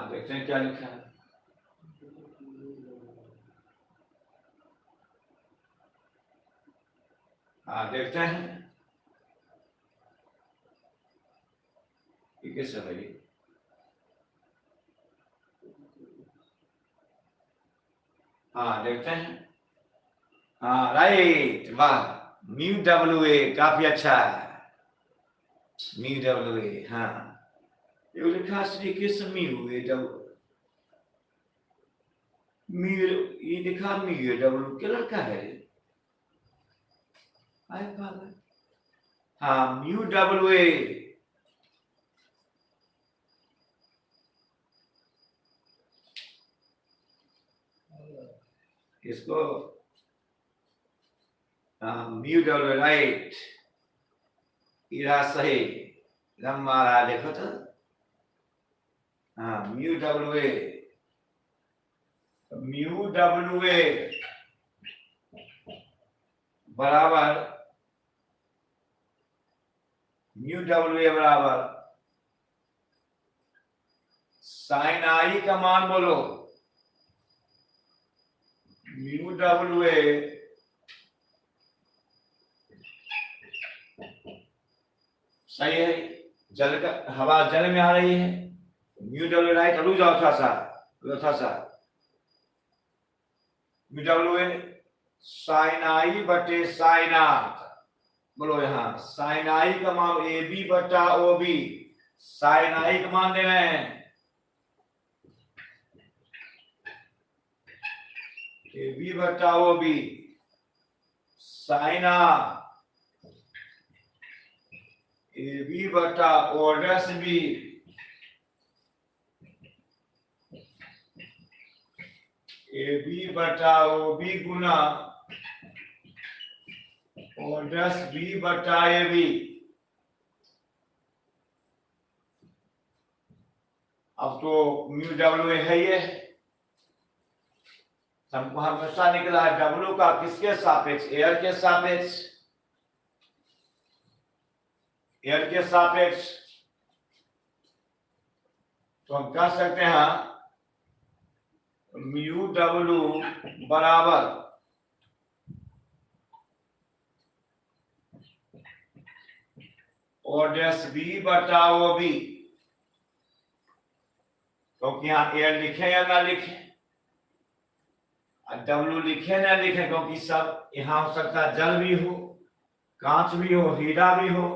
देखते हैं क्या लिखा है। देखते हैं कैसे भाई। देखते हैं। राइट, वाह, म्यू डब्ल्यू ए काफी अच्छा है, म्यू डब्ल्यू ए। हाँ, ये लिखा Shri Krishna mu A W, mu ये लिखा म्यू डब्ल्यू क्या लड़का है। हाँ, म्यू डब्ल्यू ए, इसको म्यू डब्ल्यू राइट, इरा सही रहा देखो तो। Mu W A, mu W A बराबर, म्यू डब्ल्यू ए बराबर साइन आई का मान बोलो, म्यू डब्ल्यू ए सही है, जल का हवा जल में आ रही है, म्यू डब्ल्यू राइट। रुक जाओ थोड़ा सा, म्यू डब्ल्यू ए साइन आई बटे साइन आर, बोलो यहां साइन आई का मान ए बी बटा ओ बी, साइन आई का मान दे रहे हैं ए बी बटा O B, sine R A B बटा ओडस बी, ए बी बटा ओ बी गुना ओडस बी बटा ए बी। अब तो म्यू डब्ल्यू है, ये हमको हमेशा निकला है डब्ल्यू का किसके सापेक्ष, एयर के सापेक्ष। एल के सापेक्ष, तो हम कह सकते हैं म्यू डब्ल्यू बराबर ओ डैश बी बटा ओ बी, क्योंकि यहाँ एल लिखे या ना लिखे, डब्ल्यू लिखे ना लिखे, क्योंकि सब यहाँ हो सकता है जल भी हो, कांच भी हो, हीरा भी हो।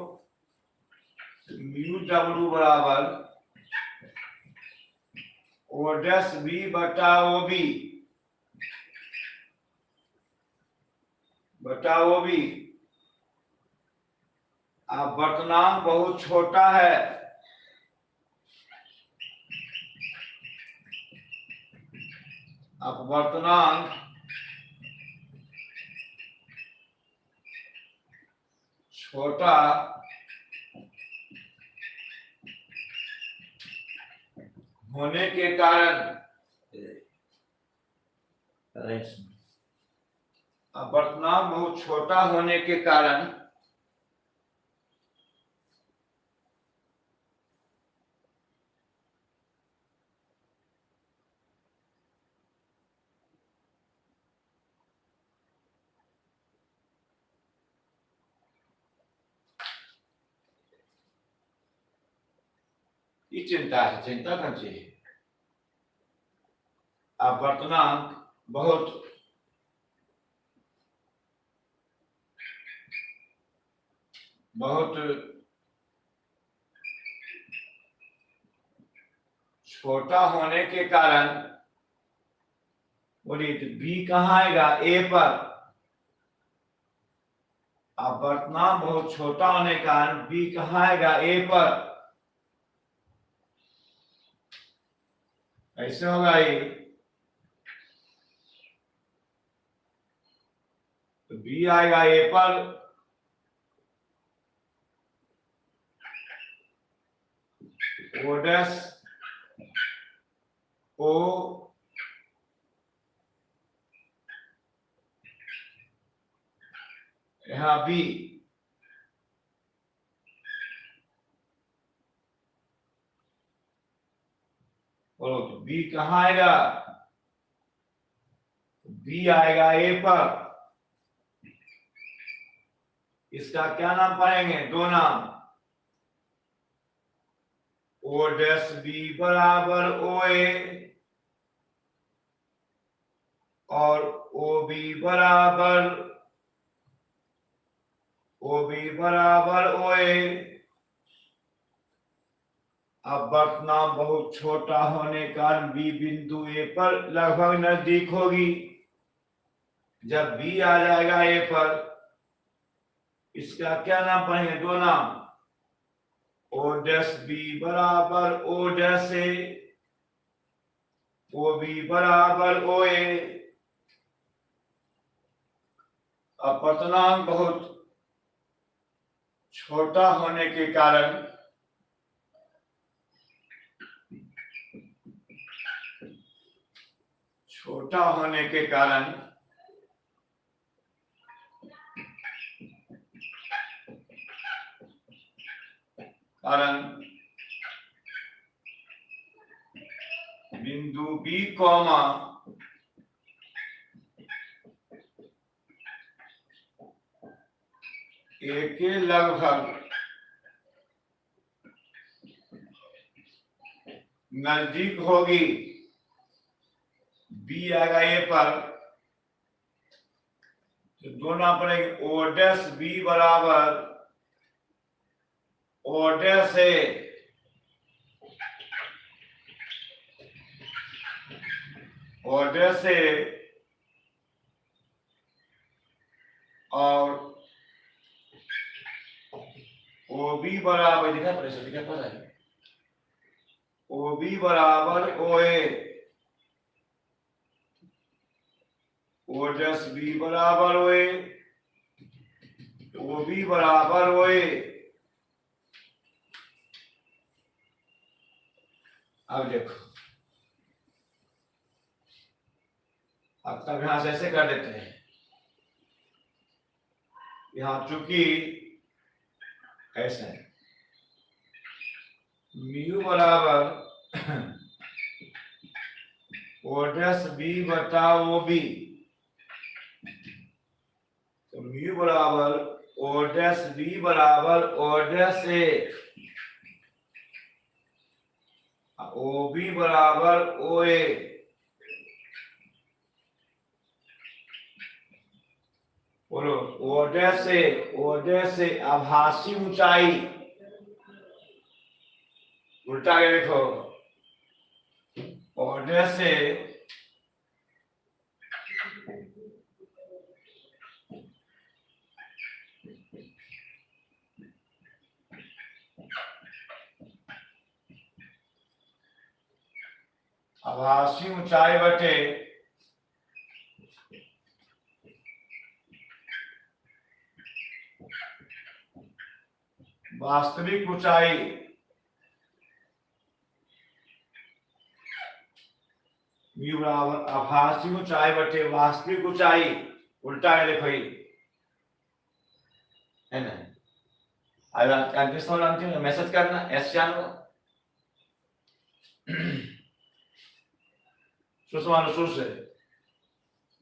म्यू डब्ल्यू बराबर ओ डैश बी बटा ओ बी बटा ओ बी। अब वर्तनांक बहुत छोटा है, अब वर्तनांक छोटा होने के कारण, अब वर्तनांक बहुत छोटा होने के कारण ये चिंता है, चिंता करना चाहिए। अब वर्तनांक बहुत छोटा होने के कारण, बोलिए तो बी कहाँ आएगा, ए पर। अब वर्तनांक बहुत छोटा होने के कारण बी कहाँ आएगा, ए पर। ऐसे होगा ये, तो बी आएगा ए पर, ओ डैश ओ यहाँ बी, बोलो तो बी कहाँ आएगा, बी आएगा ए पर। इसका क्या नाम पढ़ेंगे, दो नाम, ओ डैश बी बराबर ओ ए और ओ बी बराबर ओ ए। अब वर्तनांक बहुत छोटा होने का बी बिंदु ए पर लगभग नजदीक होगी। जब बी आ जाएगा ए पर, इसका क्या नाम पढ़ेंगे, दो नाम, ओ डैश बी बराबर O dash A, O B बराबर ओ ए। अब वर्तनांक बहुत छोटा होने के कारण बिंदु बी कॉमा ए के लगभग नजदीक होगी। बी आएगा ए पर, तो दोनों पड़ेंगे, ओ डैश बी बराबर O dash A, O dash ए और ओ बी बराबर, दिखा पड़ा है, ओ बी बराबर ओ ए, ओ डैश बी बराबर ओ ए, ओ बी बराबर ओ ए। अब देखो, अब तब यहां से ऐसे कर देते हैं, यहां चूंकि ऐसे म्यू बराबर ओ डैश बी बटा ओ बी। तो म्यू बराबर ओ डैश बी बराबर O dash A, O B बराबर ओ ए। बोलो ओ डैश से आभासी ऊंचाई, उल्टा के देखो, ओ डैश से आभासी ऊंचाई बटे वास्तविक ऊंचाई, म्यू बराबर आभासी ऊंचाई बटे वास्तविक ऊंचाई, उल्टा है देखो ये है ना। अब मैसेज करना एस जानो शुरू से।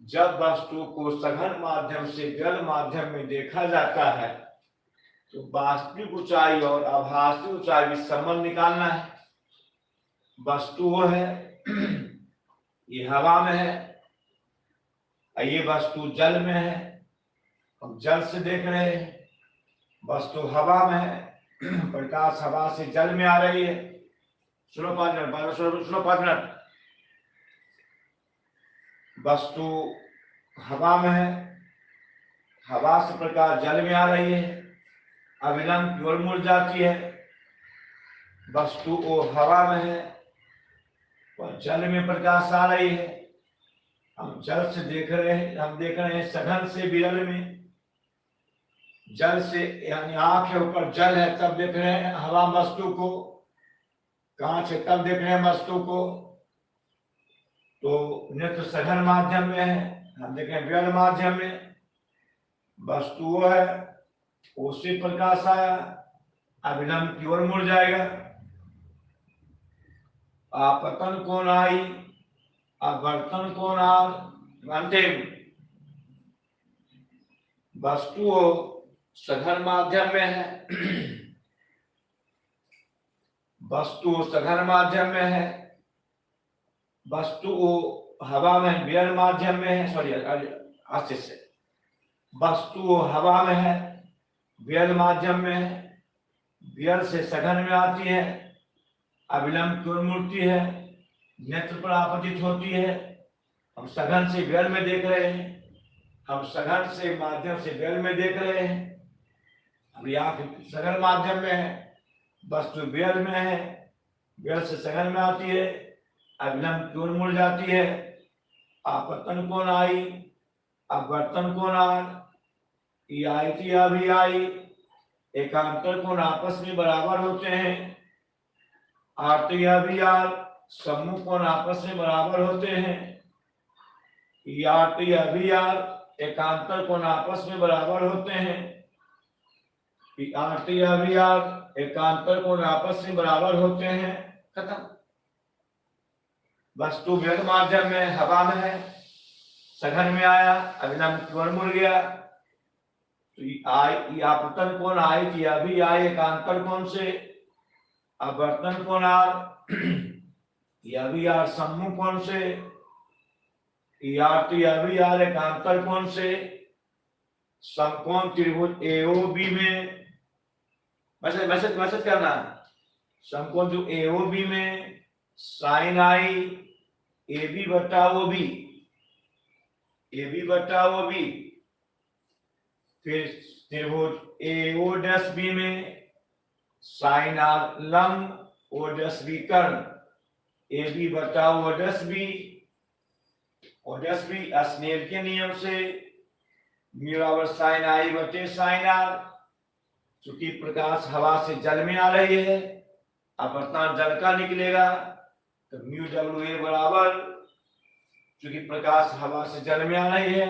जब वस्तु को सघन माध्यम से जल माध्यम में देखा जाता है तो वास्तविक ऊंचाई और आभासी ऊंचाई भी संबंध निकालना है। वस्तु वो है ये हवा में है, ये वस्तु जल में है, हम जल से देख रहे हैं। वस्तु हवा में है, प्रकाश हवा से जल में आ रही है। सुनो 5 मिनट, सुनो 5 मिनट। वस्तु हवा में है, हवा से प्रकाश जल में आ रही है, अविलंब की ओर मुड़ जाती है। वस्तु वो हवा में है और जल में प्रकाश आ रही है। हम जल से देख रहे हैं, हम देख रहे हैं सघन से विरल में। जल से यानी आंख के ऊपर जल है तब देख रहे हैं हवा वस्तु को, कांच है तब देख रहे हैं वस्तु को। तो नेत्र सघन माध्यम में है, हम देख रहे हैं विरल माध्यम में। वस्तु वो है, उससे प्रकाश आया, अविलंब की ओर मुड़ जाएगा। आपतन कोण आई, आवर्तन कोण आर, अंतिम। वस्तु सघन माध्यम में है, वस्तु सघन माध्यम में है, वस्तु हवा में विरल माध्यम में है। सॉरी आस्ते से, वस्तु हवा में है, विरल माध्यम में है, विरल से सघन में आती है, अविलंब की ओर मुड़ती है, नेत्र पर आपतित होती है। हम सघन से विरल में देख रहे हैं, हम सघन से माध्यम से विरल में देख रहे हैं। अब यहाँ सघन माध्यम में है, वस्तु विरल में है, विरल से सघन में आती है, अविलंब की ओर मुड़ जाती है। आपतन कोण आई, अपवर्तन कोण आर, ये आई थी अभी आई, एकांतर कोण आपस में बराबर होते हैं। आरती अभी आर, सम्मुख कोण आपस में बराबर होते हैं। आरती अभी आर, एकांतर कोण आपस में बराबर होते हैं। आरती अभी आर, एकांतर कोण आपस में बराबर होते हैं। खत्म। वस्तु विरल माध्यम में हवा में है, सघन में आया, अविलंब की ओर मुड़ गया। तो आपतन कोण आई थी अभी आई, एकांतर कोण से, अपवर्तन कोण आर, अभी आर सम्मुख कोण से, आरती अभी आर, एकांतर कोण से। समकोण त्रिभुज एओबी में मैसेज करना, समकोण जो एओबी में साइन आई ए बी बटा ओ बी, ए बी बटा ओ बी। फिर त्रिभुज एओ डैश बी में साइन आर लंब ओ डैश बी कर्ण, ए बी बटा O dash B. O dash B Snell के नियम से म्यू बराबर साइन आई बटे साइन आर। चूंकि प्रकाश हवा से जल में आ रही है, अपवर्तन जल का निकलेगा, तो म्यू डब्ल्यू ए बराबर, चूंकि प्रकाश हवा से जल में आ रही है,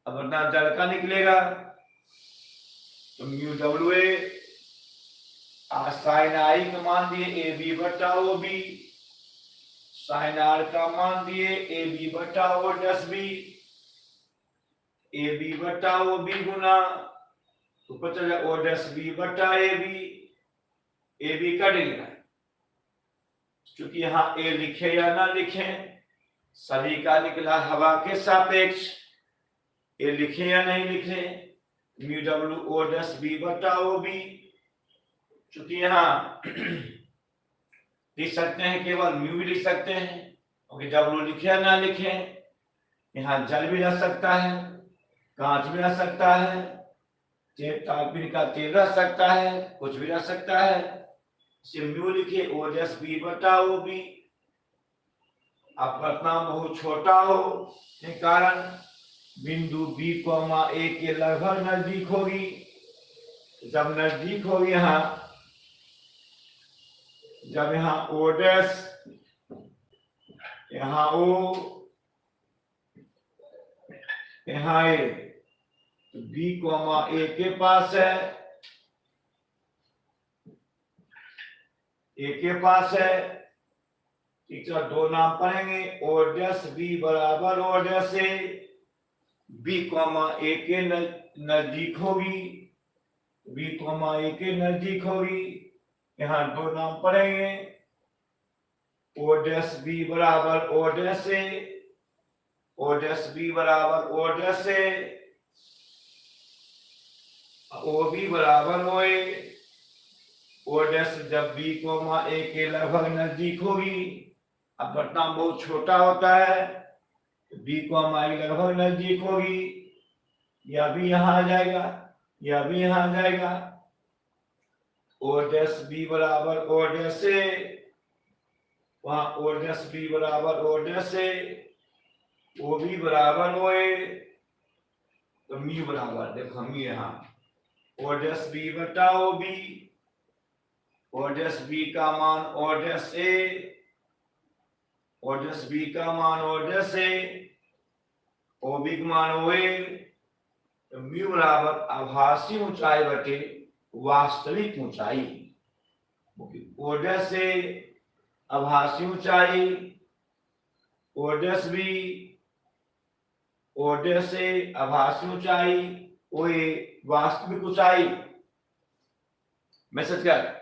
अपवर्तन जल का निकलेगा, तो म्यू डब्ल्यू ए साइन आई का मान दिए ए बी बटा ओ बी, साइन आर का मान दिए ए बी बटा ओ डस बी, ए बी बटा ओ बी गुना तो पता चला ओ डस बी बटा ए बी कट गया। क्योंकि यहां ए लिखे या ना लिखे सभी का निकला हवा के सापेक्ष, ए लिखे या नहीं लिखे म्यू डब्ल्यू ओ डस बी बटा ओ बी। चूंकि यहां लिख सकते हैं केवल म्यू भी लिख सकते हैं क्योंकि डब्ल्यू लिखे या ना लिखे, यहां जल भी रह सकता है, कांच भी रह सकता है, तालपीन का तेल रह सकता है, कुछ भी रह सकता है। म्यू लिखे ओ डस बी बटा ओ बी। अब परिणाम बहुत छोटा हो के कारण बिंदु बी कॉमा ए के लगभग नजदीक होगी। जब नजदीक होगी यहां, जब यहां ओ डैश यहां ओ यहां ए, तो बी कॉमा ए के पास है, ए के पास है, ठीक है। दो नाम पढ़ेंगे ओ डैश बी बराबर ओ डैश ए, बी कॉमा ए के नजदीक होगी, बी कॉमा ए के नजदीक होगी। यहां दो नाम पढ़ेंगे ओ डैश बी बराबर O dash A, O dash B बराबर O dash A, O B बराबर ओ ए। ओ डैश जब बी कॉमा ए के लगभग नजदीक होगी, अब परिणाम बहुत छोटा होता है, बी कॉमा ए लगभग नजदीक होगी, यह भी यहां आ जाएगा, यह भी यहां आ जाएगा। ओ डैश बी बराबर ओ डैश ए, वहां ओ डैश बी बराबर O dash A, O B बराबर ओ ए, तो म्यू बराबर देखो म्यू यहां ओ डैश बी बटा O B, O dash B का मान O dash A, O dash B का मान O dash A, O B का मान ओ ए, तो म्यू बराबर आभासी ऊंचाई बटे वास्तविक ऊंचाई। ओ डैश ए आभासी ऊंचाई, O dash B O dash A आभासी ऊंचाई, ओ ए वास्तविक ऊंचाई। मैसेज कर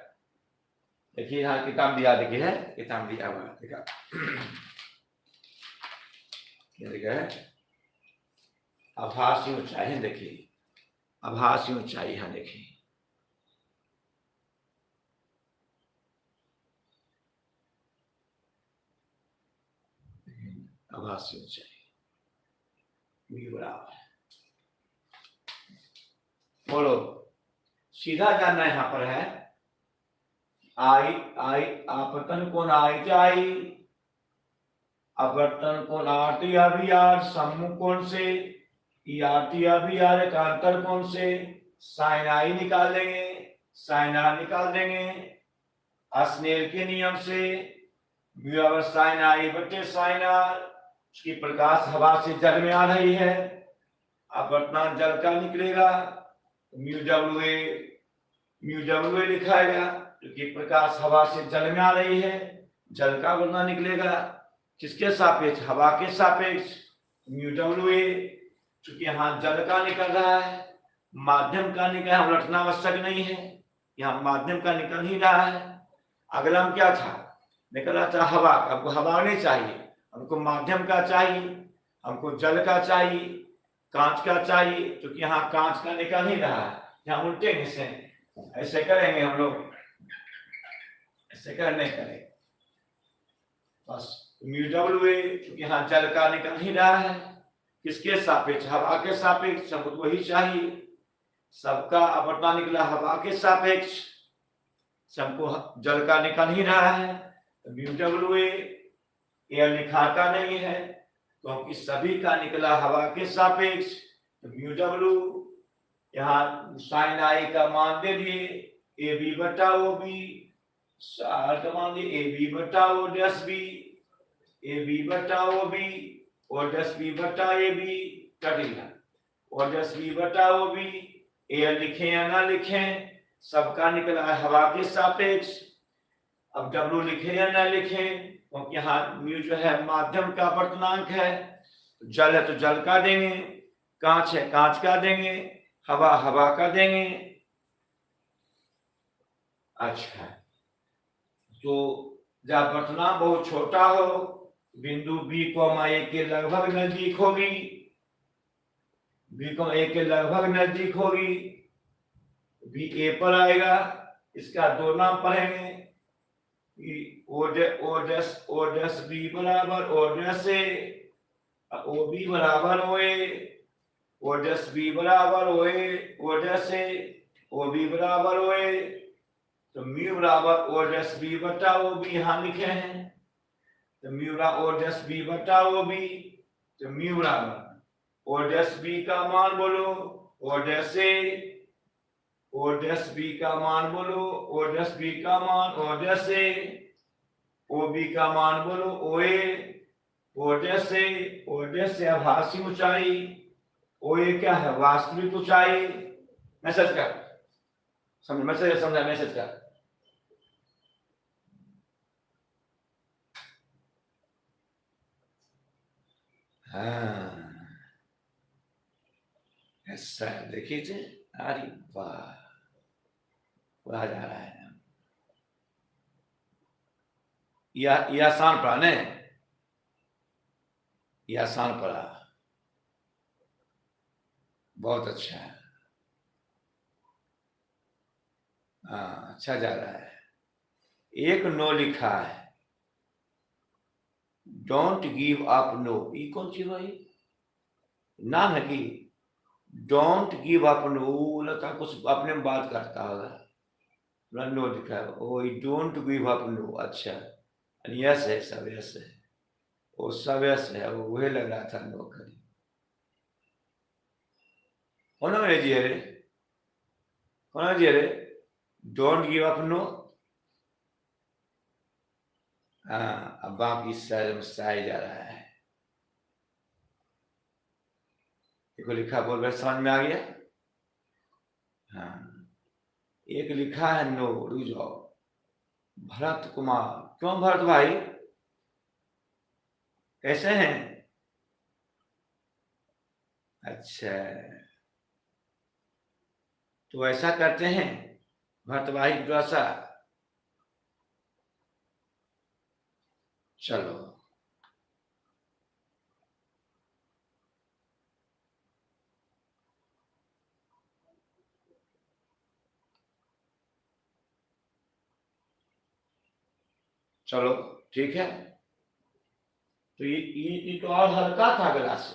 देखिए यहां किताब दिया, देखिए है किताब दिया हुआ देखा, ये देखा है आभासी ऊंचाई है, देखिए आभासी ऊंचाई है, देखिए आभासी ऊंचाई बराबर। बोलो सीधा जानना यहां पर है आई आई आपतन कोण आई आई, अपवर्तन कोण आर टी अभी आर, सम्मुख कोण से आर टी अभी आर, एकांतर कोण से साइन आई निकाल देंगे, साइन आर निकाल देंगे। स्नेल के नियम से म्यू बराबर साइन आई बटे साइन आर, उसकी प्रकाश हवा से जल में आ रही है, अपवर्तनांक जल का निकलेगा, म्यू डब्ल्यू ए लिखाएगा क्योंकि प्रकाश हवा से जल में आ रही है, जल का वर्णा निकलेगा किसके सापेक्ष, हवा के सापेक्ष, म्यू डब्ल्यू ए। चूंकि यहां जल का निकल रहा है, माध्यम का निकल, हम रटना आवश्यक नहीं है, यहाँ माध्यम का निकल ही रहा है। अगला हम क्या था, निकला था हवा, हमको हवा नहीं चाहिए, हमको माध्यम का चाहिए, हमको जल का चाहिए, कांच का चाहिए, क्योंकि यहाँ कांच का निकल ही रहा है। यहाँ उल्टे हिस्से ऐसे करेंगे हम लोग, ऐसे कर नहीं करेंगे बस। म्यू डब्ल्यू ए क्योंकि यहाँ जल का निकल ही रहा है, किसके सापेक्ष, हवा के सापेक्ष, हमको वही चाहिए, सबका अपवर्तनांक निकला हवा के सापेक्ष, सबको जल का निकल ही रहा है, म्यू डब्ल्यू ए लिखाता नहीं है क्योंकि सभी का निकला हवा के सापेक्ष, तो म्यू डब्ल्यू यहाँ साइन आई का मान दे दिए ए बी बटा ओ बी, आर का मान दिए ए बी बटा O dash B, A B बटा O B, O dash B बटा ए बी कट गया, ओ डैश बी बटा ओ बी, ए लिखे या ना लिखे सबका निकला है हवा के सापेक्ष। अब W लिखे या ना लिखे, क्योंकि यहाँ म्यू जो है माध्यम का वर्तनांक है। जल है तो जल का देंगे, कांच है कांच का देंगे, हवा हवा का देंगे। अच्छा, तो जब वर्तनांक बहुत छोटा हो, बिंदु B, A के लगभग नजदीक होगी, B, A के लगभग नजदीक होगी, B A पर आएगा। इसका दो नाम पढ़ेंगे, O डैश B बराबर O डैश A, OB बराबर OA, O डैश B बराबर OA, O dash A, OB बराबर OA। तो म्यू बराबर O डैश B बटा OB यहाँ लिखे हैं, तो म्यू बराबर O डैश B बटा OB। तो म्यू बराबर O डैश B का मान बोलो O dash A, O dash B का मान बोलो O डैश B का मान O डैश A, OB का मान बोलो OA, O dash A, O dash A आभासी ऊंचाई, OA क्या है वास्तविक ऊंचाई। मैसेज कर समझ, मैसेज समझा, मैसेज कर। हाँ ऐसा देखिए, अरे वाह, जा रहा है। यह आसान पड़ा ने, यह आसान पड़ा, बहुत अच्छा है। हाँ अच्छा जा रहा है। एक नो लिखा है, डोंट गिव अप नो, ये कौन सी भाई नाम है कि डोंट गिव अप नो, लगता कुछ अपने में बात करता होगा। नो लिखा है, oh don't give up no. अच्छा यस है, सब यस है, वो सब यस है, वो वही लग रहा था नो करी होना मेरे जी रे, होना जी रे, डोंट गिव अप नो। हाँ अब बाकी सही जा रहा है। देखो लिखा बोल रहे, समझ में आ गया। हाँ एक लिखा है नो, रुक जाओ, भरत कुमार। क्यों भरत भाई, कैसे हैं? अच्छा तो ऐसा करते हैं भरत भाई, थोड़ा सा चलो चलो ठीक है। तो ये तो और हल्का था अगला से,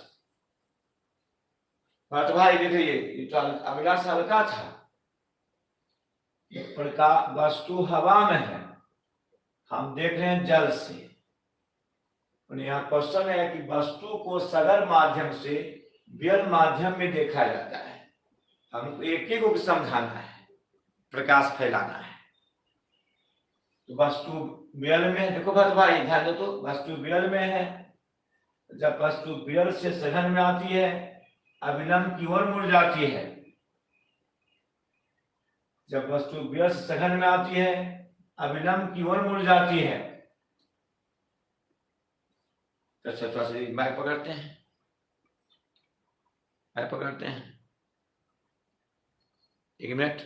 भरत भाई देखिए ये तो अगला से हल्का था। एक प्रकार वस्तु हवा में है, हम देख रहे हैं जल से। यहाँ क्वेश्चन है कि वस्तु को सघन माध्यम से विरल माध्यम में देखा जाता है। हमको एक ही को समझाना है, प्रकाश फैलाना है। तो वस्तु विरल में है, देखो भरत भाई ध्यान दो, तो वस्तु विरल में है। जब वस्तु विरल से सघन में आती है, अविलंब की ओर मुड़ जाती है। जब वस्तु विरल से सघन में आती है, अविलंब की ओर मुड़ जाती है। अच्छा थोड़ा सा बैक पकड़ते हैं, बैक पकड़ते हैं, एक मिनट।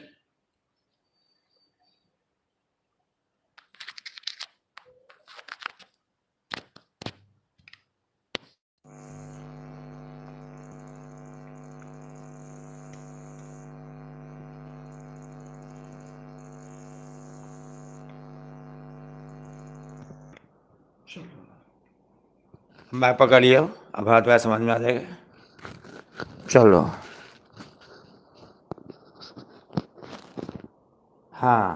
मैं पकड़िए, अब हाथ में समझ में आ जाएगा। चलो हाँ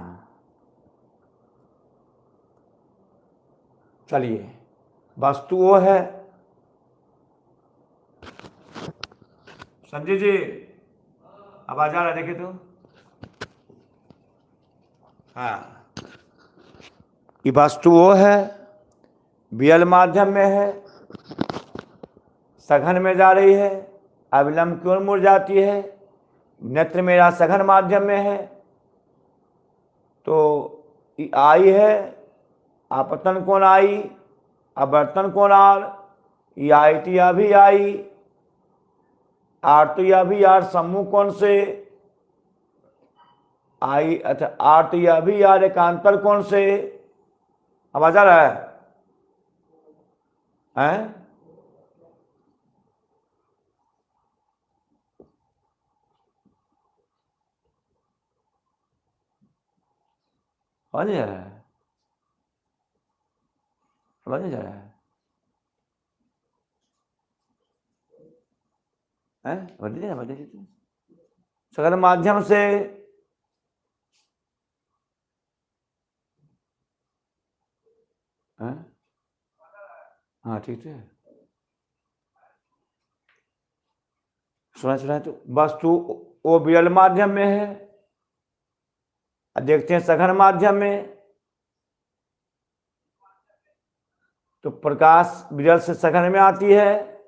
चलिए, वस्तु वो है, संजय जी आवाज आ रहा है, देखे तो। हाँ ये वस्तु वो है, विरल माध्यम में है, सघन में जा रही है, अविलंब की ओर मुड़ जाती है। नेत्र मेरा सघन माध्यम में है, तो आई है, आपतन कोण आई, अपवर्तन कोण आर, ये आई तो यह भी आई, आर तो यह भी आर, सम्मुख कोण से आई, अच्छा आर तो यह भी आर एकांतर कोण से। आवाज आ रहा है? समझ नहीं आ रहा है? समझ नहीं जा रहा है? सघन माध्यम से हाँ ठीक है, सुना तो वस्तु वो विरल माध्यम में है। अब देखते हैं सघन माध्यम में, तो प्रकाश विरल से सघन में आती है,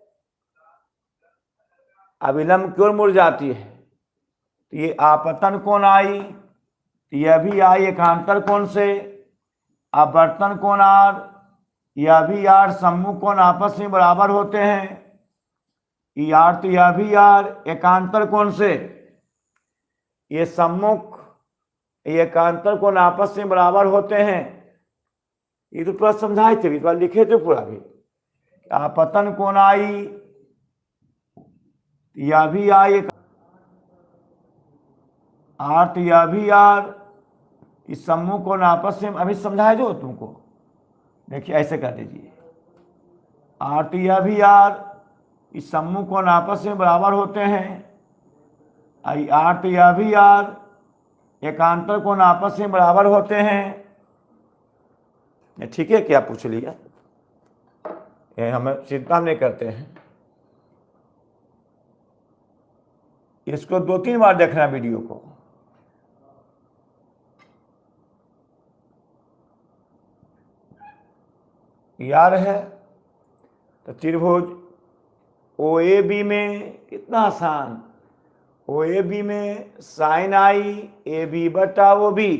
अविलंब क्यों मुड़ जाती है? तो ये आपतन कोण आई, तो यह भी आई एकांतर कोण से, अपवर्तन कोण आर, यह भी आर, सम्मुख कोण आपस में बराबर होते हैं, ये आर तो यह भी आर एकांतर कोण से, ये सम्मुख ये एकांतर कोण आपस में बराबर होते हैं। ये तो पूरा समझाए थे, पूरा लिखे थे पूरा भी। आपतन कोण आई, यह भी आई, आर तो यह भी आर, इस सम्मुख कोण आपस में अभी समझाए जो तुमको। देखिए ऐसे कर दीजिए, आर तो यह भी आर, इस सम्मुख कोण आपस में बराबर होते हैं, आर तो यह भी आर एकांतर कोण आपस में बराबर होते हैं। ठीक है, क्या पूछ लिया? हमें चिंता नहीं करते हैं, इसको 2-3 बार देखना वीडियो को। यार है तो त्रिभुज ओ ए बी में कितना आसान, ओ ए बी में साइन आई ए बी बटा ओ बी,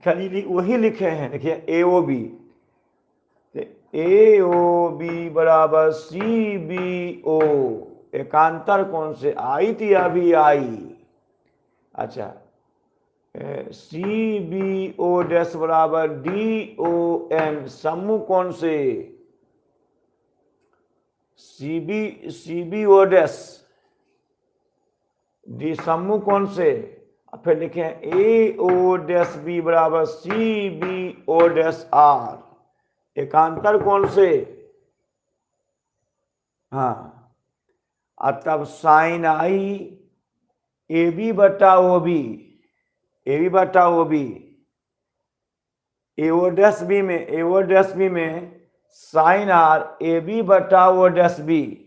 खाली वही लिखे हैं। देखिए ए O B, A O B बराबर सी बी ओ, एकांतर कोण से आई थी अभी आई, अच्छा सी बी ओ डैश बराबर डी ओ एन, सम्मुख कोण से C B O dash D सम्मुख कोण से, फिर लिखे ए ओ डैश बी बराबर C B O dash R, एकांतर कोण से। हाँ, तब साइन आई ए बी बटा ओ बी, ए बी बटा O B, A O dash B में, ए ओ डैश बी में साइन आर ए बी बटा ओ डैश बी,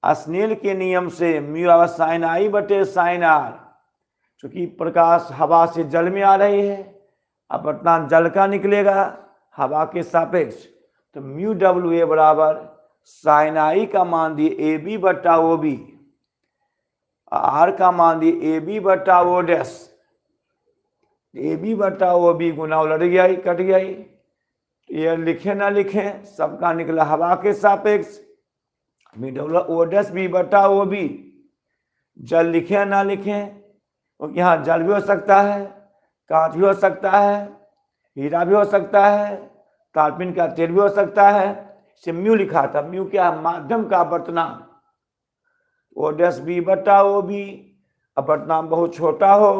स्नेल के नियम से म्यू बराबर साइन आई बटे साइन आर, चूंकि प्रकाश हवा से जल में आ रही है, अपवर्तन जल का निकलेगा हवा के सापेक्ष, तो म्यू डब्ल्यू ए बराबर साइन आई का मान दिए ए बी बटा ओ बी, आर का मान दिए ए बी बटा ओ डैश, ए बी बटा ओ बी गुना उलट गया ही, कट गया ही। ये लिखे ना लिखे सबका निकला हवा के सापेक्ष, म्यू ओ डैश बी बटा ओ बी, जल लिखे ना लिखे, क्योंकि यहाँ जल भी हो सकता है, कांच भी हो सकता है, हीरा भी हो सकता है, कार्पिन का तेल भी हो सकता है, इसे म्यू लिखा था। म्यू क्या? माध्यम का अपवर्तनांक, ओ डैश बी बटा ओ बी, अपवर्तनांक बहुत छोटा हो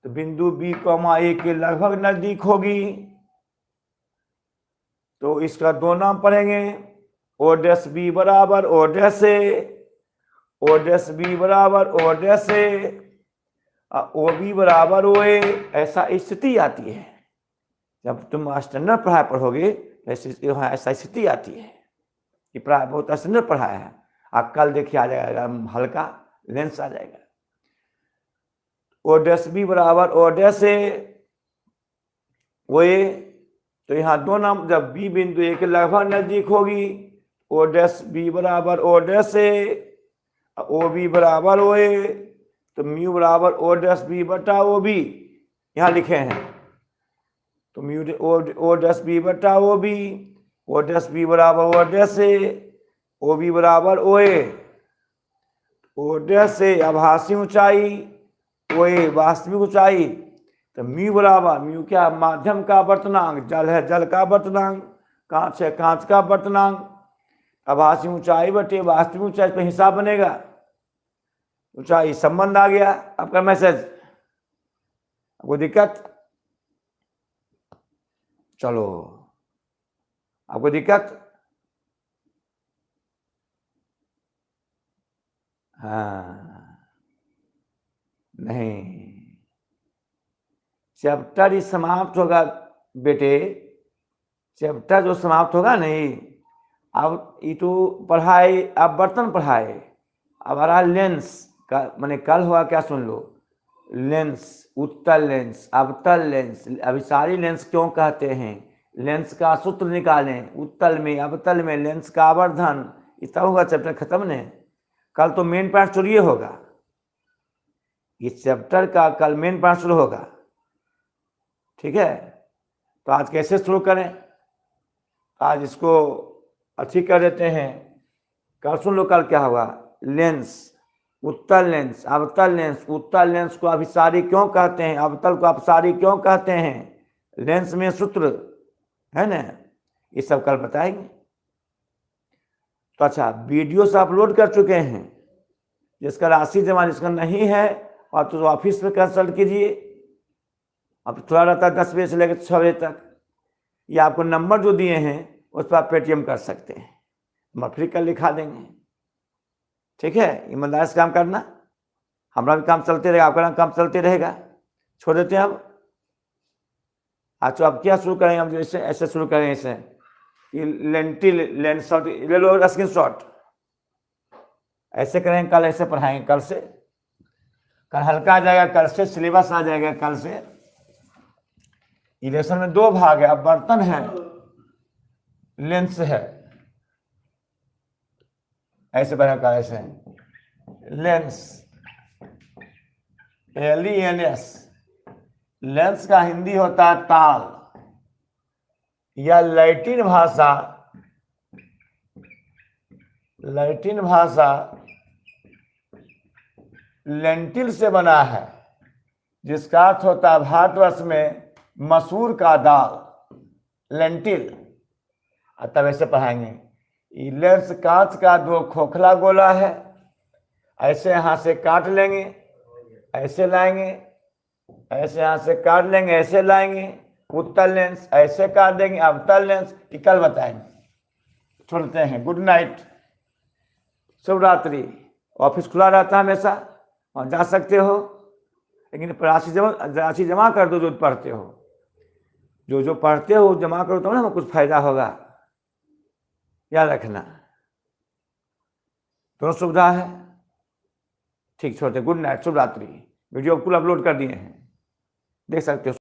तो बिंदु बी कॉमा ए के लगभग नजदीक होगी, तो इसका 2 नाम पढ़ेंगे, ओ डैश बी बराबर O dash A, O dash B बराबर O dash A, O B बराबर ओ ए। ऐसा स्थिति आती है जब तुम स्टैंडर्ड पढ़ाई पढ़ोगे, ऐसा स्थिति आती है कि पढ़ाई बहुत स्टैंडर्ड पढ़ाया है, कल देखिए आ जाएगा हल्का लेंस आ जाएगा। ओ डैश बी बराबर ओ डैश ए, ओ ए, तो यहाँ 2 नाम, जब बी बिंदु ए के लगभग नजदीक होगी, ओ डैश बी बराबर O dash A, O B बराबर ओ ए, तो म्यू बराबर ओ डैश बी बटा ओ बी, यहाँ लिखे हैं। तो म्यू ओ डैश बी बटा O B, O dash B बराबर O dash A, O B बराबर ओ ए। ओ डैश ए आभासी ऊंचाई, ओ ए वास्तविक ऊंचाई। तो म्यू बराबर, म्यू क्या, माध्यम का वर्तनांक, जल है जल का वर्तनांक, कांच है कांच का वर्तनांक, आभासी ऊंचाई बटे वास्तविक ऊंचाई पे हिसाब बनेगा, ऊंचाई संबंध आ गया। आपका मैसेज, आपको दिक्कत? चलो, आपको दिक्कत? हाँ, नहीं, चैप्टर ही समाप्त होगा बेटे, चैप्टर जो समाप्त होगा नहीं, अब ये तो पढ़ाए, अब बर्तन पढ़ाए, अब आ रहा लेंस का, मैंने कल हुआ क्या सुन लो, लेंस, उत्तल लेंस, अवतल लेंस, अभिसारी लेंस क्यों कहते हैं, लेंस का सूत्र निकालें, उत्तल में अवतल में लेंस का आवर्धन, इतना होगा चैप्टर खत्म नहीं। कल तो मेन पार्ट शुरू होगा, इस चैप्टर का कल मेन पार्ट शुरू होगा, ठीक है। तो आज कैसे शुरू करें, आज इसको अच्छी कर देते हैं। कल सुन लो, कल क्या हुआ, लेंस, उत्तल लेंस, अवतल लेंस, उत्तल लेंस को अभिसारी क्यों कहते हैं, अवतल को अपसारी क्यों कहते हैं, लेंस में सूत्र है ना, ये सब कल बताएंगे। तो अच्छा, वीडियो से अपलोड कर चुके हैं, जिसका राशि जमा, जिसका नहीं है और तो ऑफिस में कंसल्ट कीजिए। अब थोड़ा रहता है 10 बजे से लेकर 6 बजे तक, ये आपको नंबर जो दिए हैं उस पर आप पेटीएम कर सकते हैं, हम फ्री कर लिखा देंगे, ठीक है। ईमानदारी से काम करना, हमारा भी काम चलते रहेगा, आपका काम चलते रहेगा। छोड़ देते हैं अब। अच्छा, अब क्या शुरू करेंगे हम, जैसे ऐसे शुरू करें, ऐसे लेंटिल लेंस शॉट ले लो, स्क्रीन शॉट, ऐसे करेंगे। कल ऐसे पढ़ाएंगे, कल से, कल हल्का आ जाएगा, कल से सिलेबस आ जाएगा, कल से। इलेक्शन में 2 भाग है, अब बर्तन है, लेंस है, ऐसे बनेगा, ऐसे लेंस, LENS, लेंस का हिंदी होता है ताल, या लैटिन भाषा, लैटिन भाषा लेंटिल से बना है, जिसका अर्थ होता है भारतवर्ष में मसूर का दाल, लेंटिल। तब ऐसे पढ़ाएंगे, लेंस कांच का 2 खोखला गोला है, ऐसे यहाँ से काट लेंगे, ऐसे लाएंगे, ऐसे यहाँ से काट लेंगे, ऐसे लाएंगे, उत्तल लेंस ऐसे काट देंगे, अवतल लेंस, कल बताएंगे। छोड़ते हैं, गुड नाइट, शुभ रात्रि। ऑफिस खुला रहता है हमेशा, वहाँ जा सकते हो, लेकिन राशि जमा कर दो, जो पढ़ते हो, जो पढ़ते हो जमा करो, तो ना कुछ फायदा होगा, याद रखना। दोनों सुविधा है, ठीक। छोड़ते, गुड नाइट, शुभ रात्रि। वीडियो कुल अपलोड कर दिए हैं, देख सकते हो।